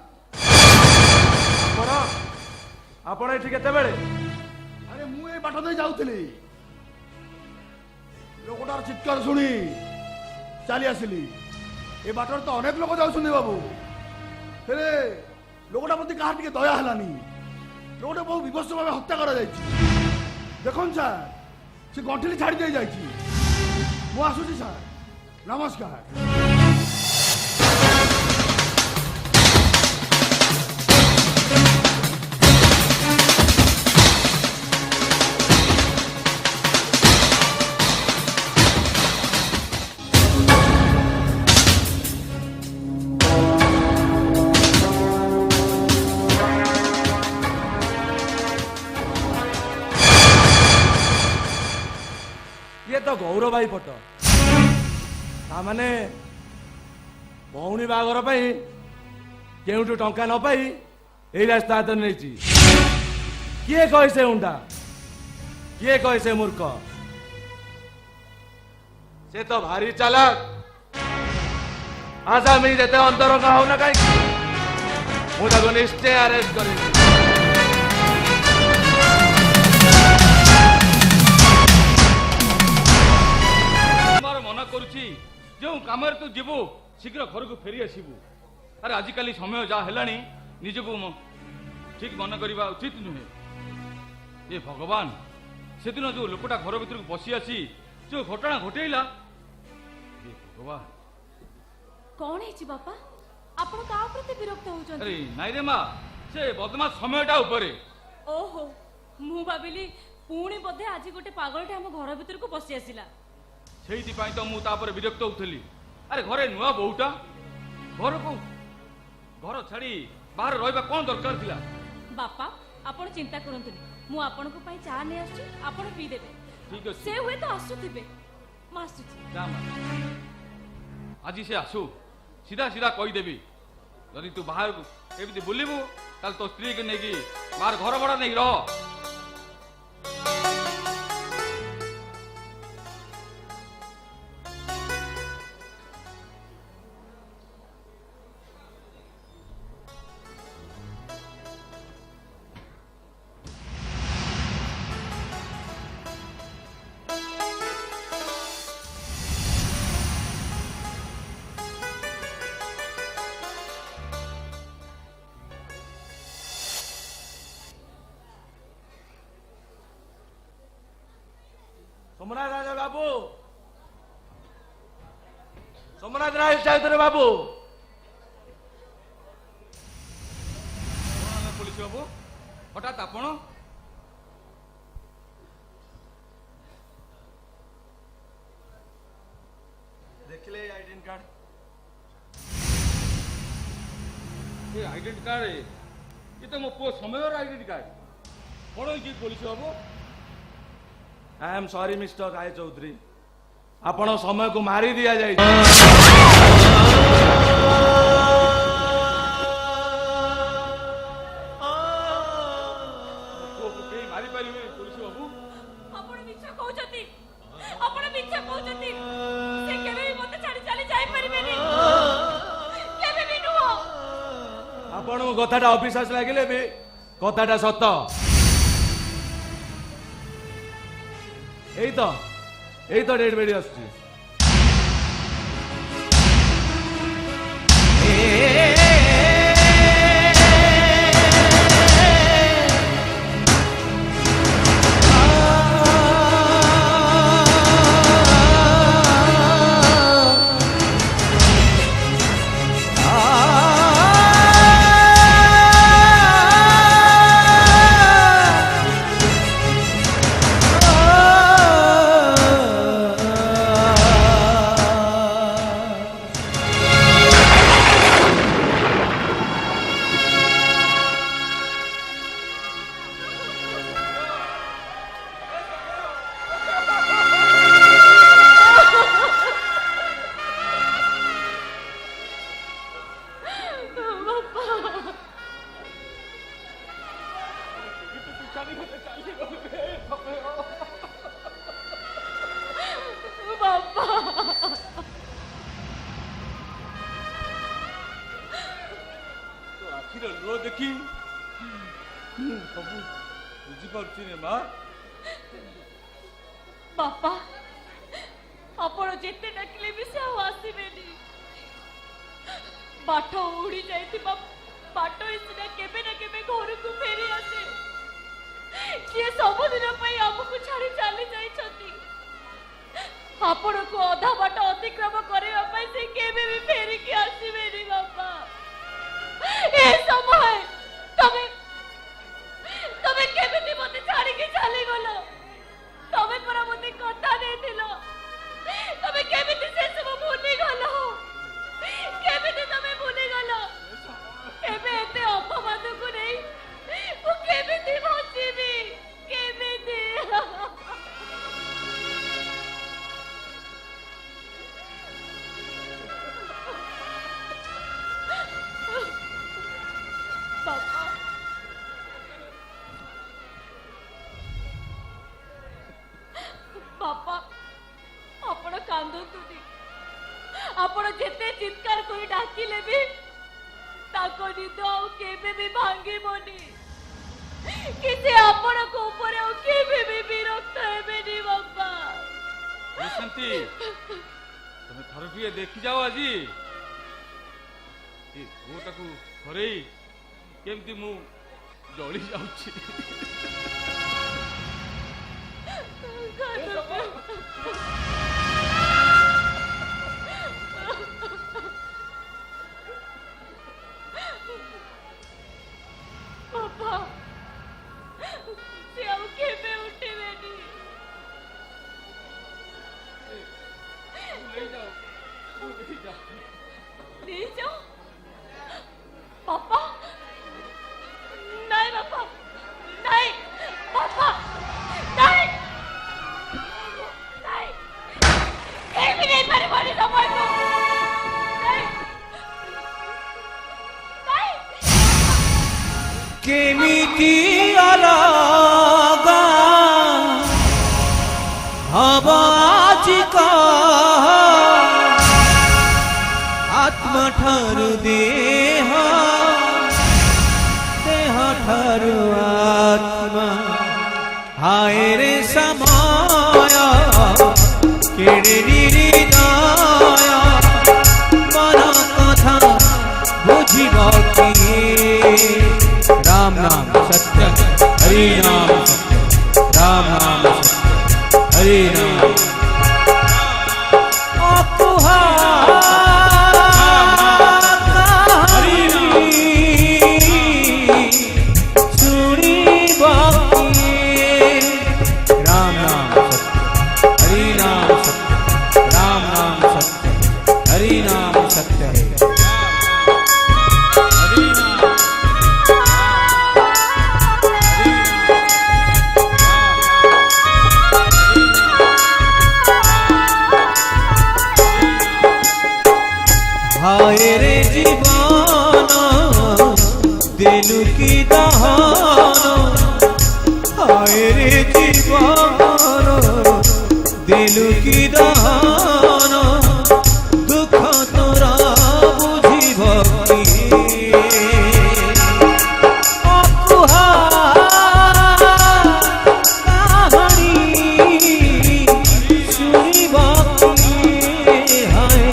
I: ଆପଣ ଏଠି କେତେବେଳେ?
B: ଆରେ ମୁଁ ଏଇ ବାଟ ଦେଇ ଯାଉଥିଲି, ଲୋକଟାର ଚିତ୍କାର ଶୁଣି ଚାଲି ଆସିଲି। ଏ ବାଟରେ ତ ଅନେକ ଲୋକ ଯାଉଛନ୍ତି ବାବୁ, ହେଲେ ଲୋକଟା ପ୍ରତି କାହାର ଟିକେ ଦୟା ହେଲାନି। ଲୋକଟା ବହୁ ବିଭତ୍ସ ଭାବେ ହତ୍ୟା କରାଯାଇଛି। ଦେଖନ୍ତୁ ସାର୍, ସେ ଗଣ୍ଠିଲି ଛାଡ଼ି ଦେଇ ଯାଇଛି। ମୁଁ ଆସୁଛି ସାର୍, ନମସ୍କାର।
I: ये तो गौरव भाई फोटो ताने भौणी बागर केउठू टंका न पाई यही रास्ता हाथ नहीं किए कहे से उंडा किए कहे से मूर्ख से तो भारी चालाक आसामी जेते अंतरंगा हो ना कहीं मुझे निश्चय अरेस्ट कर मन करुची जो कम तू जीवु शीघ्र घर को फेरी आसबू। अरे आजिकल समय जहाँ है निजक ठीक मन करवा उचित नुहे। ये भगवान से दिन जो लोकटा घर भीतर बसी आसी जो घटना घटेला ये भगवान
F: कौन है बापा आपण का प्रति विरक्त होउछन?
I: अरे नाई रे माँ से बदमाश समयटा उपरे
F: ओहो मु भाबिली पुणी बोधे आज गोटे पागलटे हम घर भीतर को पसी आसिला
I: से तो मु तापर विरक्त होउथली। अरे घरे नुआ बहुटा घर को घर छाड़ी बाहर रहिबा कोन दरकार थिला?
F: बापा आपण चिंता करंतुनी मु आपण को पई चा नै आछी आपण पी देबे।
I: ठीक अछि
F: से हुए तो आसुथिबे म आसुची
I: जा मां आज से आसु सीधा सीधा कहि देबी यदि तू बाहर एमती बुलिबू ताल तो स्त्री के नेकी बाहर घर बड़ा नहीं रह। सोमनाथ राजा बाबू सोमनाथ राज चौधरी बाबू पुलिस बाबू हठात आपण देखले आइडेंटिटी कार्ड ये आइडेंटिटी कार्ड ये तो मो पो समय आइडेंटिटी कार्ड कौन की पुलिस बाबू? I am sorry mister Rai Chaudhary आपण समय को मारी दिया जाए। मारी पारि पुलिस बाबू
F: आपण मिछा कहउछती आपण मिछा कहउछती से केबे भी मते छाड़ी चली जाई परिबेनी केबे भी नुहो।
I: आपण कथाटा अविश्वास लागिले भी कथाटा सत। यही तो डेड बेडी आसुची देखी सब बुझीपारे माँ
F: बापा आपण जेते डाकिले भी से आसीबेनी बाठ उड़ी जाइतिबा बाट इसना केबे ना केबे घर को फेरी आसे किए सब दिन पई हमकु छाड़ी चली जाई छथि आपण को आधा बाट अतिक्रम करबा पई से केबे भी फेरी के आसीबेनी बापा ए समय तमे तमे केबे मते छाड़ी के चली गलो तमे पर मते कथा देथिलो तमे केबे से सब भूली गलो केबे तमे भूली गलो केबे एते अपमान को नहीं वो केबे बचीबी केबे बापा बापा आपण कांदुतुनी आपण जेते चित्कार कोई डाकिले भी ताको निद आउ केबे भी भांगीबोनी किसे आपण को ऊपर आउ केबे भी विरक्त हेबेनी बापा
I: बसंती तुम थरटिए देखि जाओ आजी ए ओटाकू घरे केमती मु जळी जाउछि
F: बापा से आउ केबे उठिबेनी ले जाओ पापा नहीं पापा नहीं पापा नहीं नहीं ये भी नहीं मेरे बड़ी समय को नहीं नहीं
J: केमिति अलगा हवाजिका आत्मा ठारु देह देह ठारु आत्मा हाय रे समय केड़े निर्दय मन कथा बुझिब किए राम नाम सत्य हरि नाम सत्य राम नाम सत्य हरि नाम अकुहा हाय रे जीवन देलु की दहन हाय रे जीवन देलु की दहन दुख तोरा बुझिब किए अकुहा कहानी सुनिब किए हाय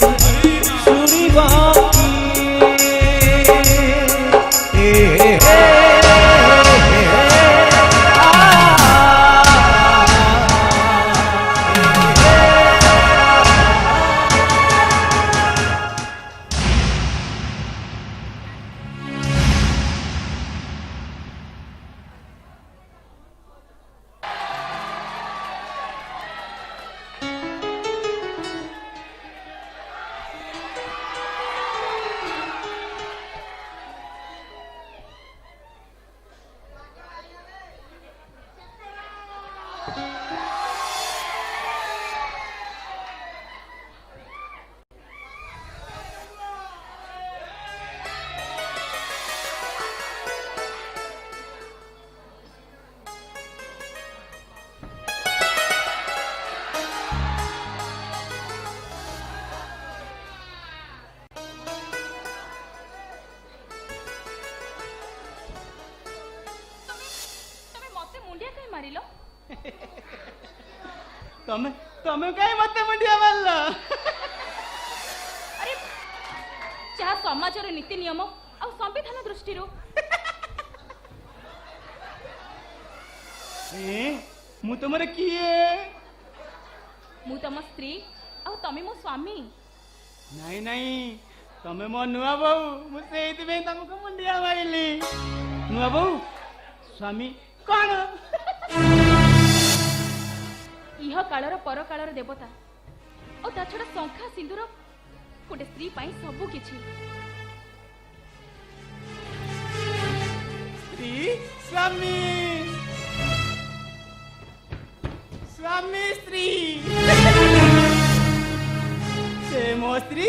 G: ତମେ ତମେ କାଇଁ ମତେ ମୁଣ୍ଡିଆ ମାରିଲ?
F: ଆରେ ଯାହା ସମାଜର ନୀତି ନିୟମ ଆଉ ସମ୍ବିଧାନ ଦୃଷ୍ଟିରୁ
G: ମୁଁ ତମର କିଏ?
F: ମୁଁ ତମ ସ୍ତ୍ରୀ ଆଉ ତମେ ମୋ ସ୍ୱାମୀ।
G: ନାଇଁ ନାଇଁ, ତମେ ମୋ ନୂଆ ବୋଉ, ମୁଁ ସେଇଥିପାଇଁ ତମକୁ ମୁଣ୍ଡିଆ ମାରିଲି। ନୂଆ ବୋଉ ସ୍ୱାମୀ କଣ?
F: ଇହ କାଳର ପରକାଳର ଦେବତା ଆଉ ତା ଛଡା ଶଙ୍ଖା ସିନ୍ଦୁର ଗୋଟେ ସ୍ତ୍ରୀ ପାଇଁ ସବୁ କିଛି।
G: ସ୍ତ୍ରୀ ସ୍ୱାମୀ ସ୍ୱାମୀ ସ୍ତ୍ରୀ, ସେ ମୋ ସ୍ତ୍ରୀ,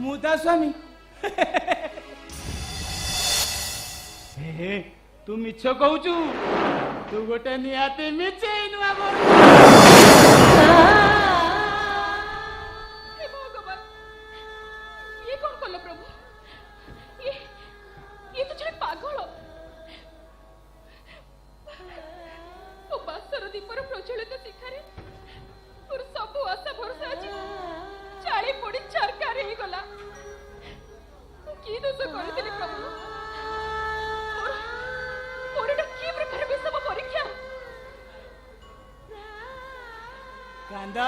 G: ମୁଁ ତା ସ୍ୱାମୀ। ତୁ ମିଛ କହୁଛୁ, ତୁ ଗୋଟେ ନିହାତି ମିଛେଇ ନୂଆ ବୋଉ।
F: हे भगवान, ये कौन कल प्रभु? ये तो जड़े पागल। ओ बासर दीपर प्रज्वलित शिखारे और सब आशा भरोसा आज चाली पड़ी चरकार ही गला। की दोष करथिले प्रभु? और एटा की प्रकार विषम परीक्षा?
G: कांद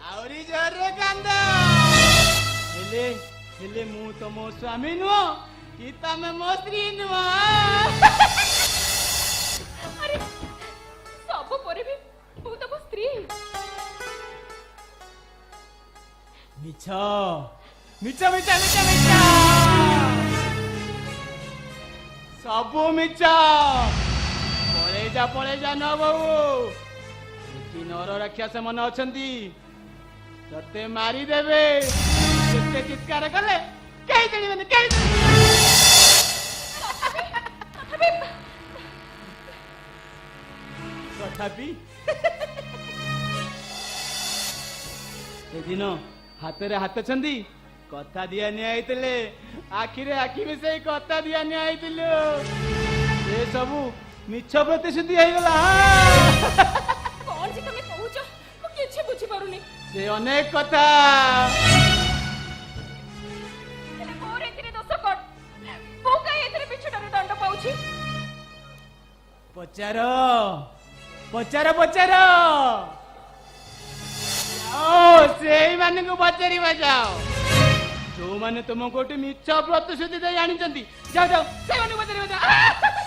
G: आवरी जोरे कांद। हेले हेले मु तो मो स्वामी नुह कि तमे मो स्त्री नुह।
F: अरे सब परे भी मु तो स्त्री।
G: मिछ मिछ मिछ मिछ मिछ सबू मिछ। पळे जा न बाबू, एठी नर राक्षस मन अछंती, तते मारी देबे। केते चित्कार कले केही जानिबेनी, केही तथापि सेदिन हातरे हात छंदी, कथा दिया नि आइतले, आखिरे आखि मिसेई कथा दिया नि आइतले। ए सबू मिछ प्रतिश्रुति हो गला।
F: कौन जी तुम्हें कहूछ? मु किछि बुझी पारुनी।
G: से अनेक कथा।
F: हेले मोर एथिरे दोष कोन? मु काई एथिरे पिछुटारे दंड पाउछि?
G: पचार पचार पचार ओ सेई माने को पचारि बजाओ, जो माने तुमको मिछ प्रतिश्रुति दे जानिचंती। जाओ जाओ, से माने पचारि बजाओ।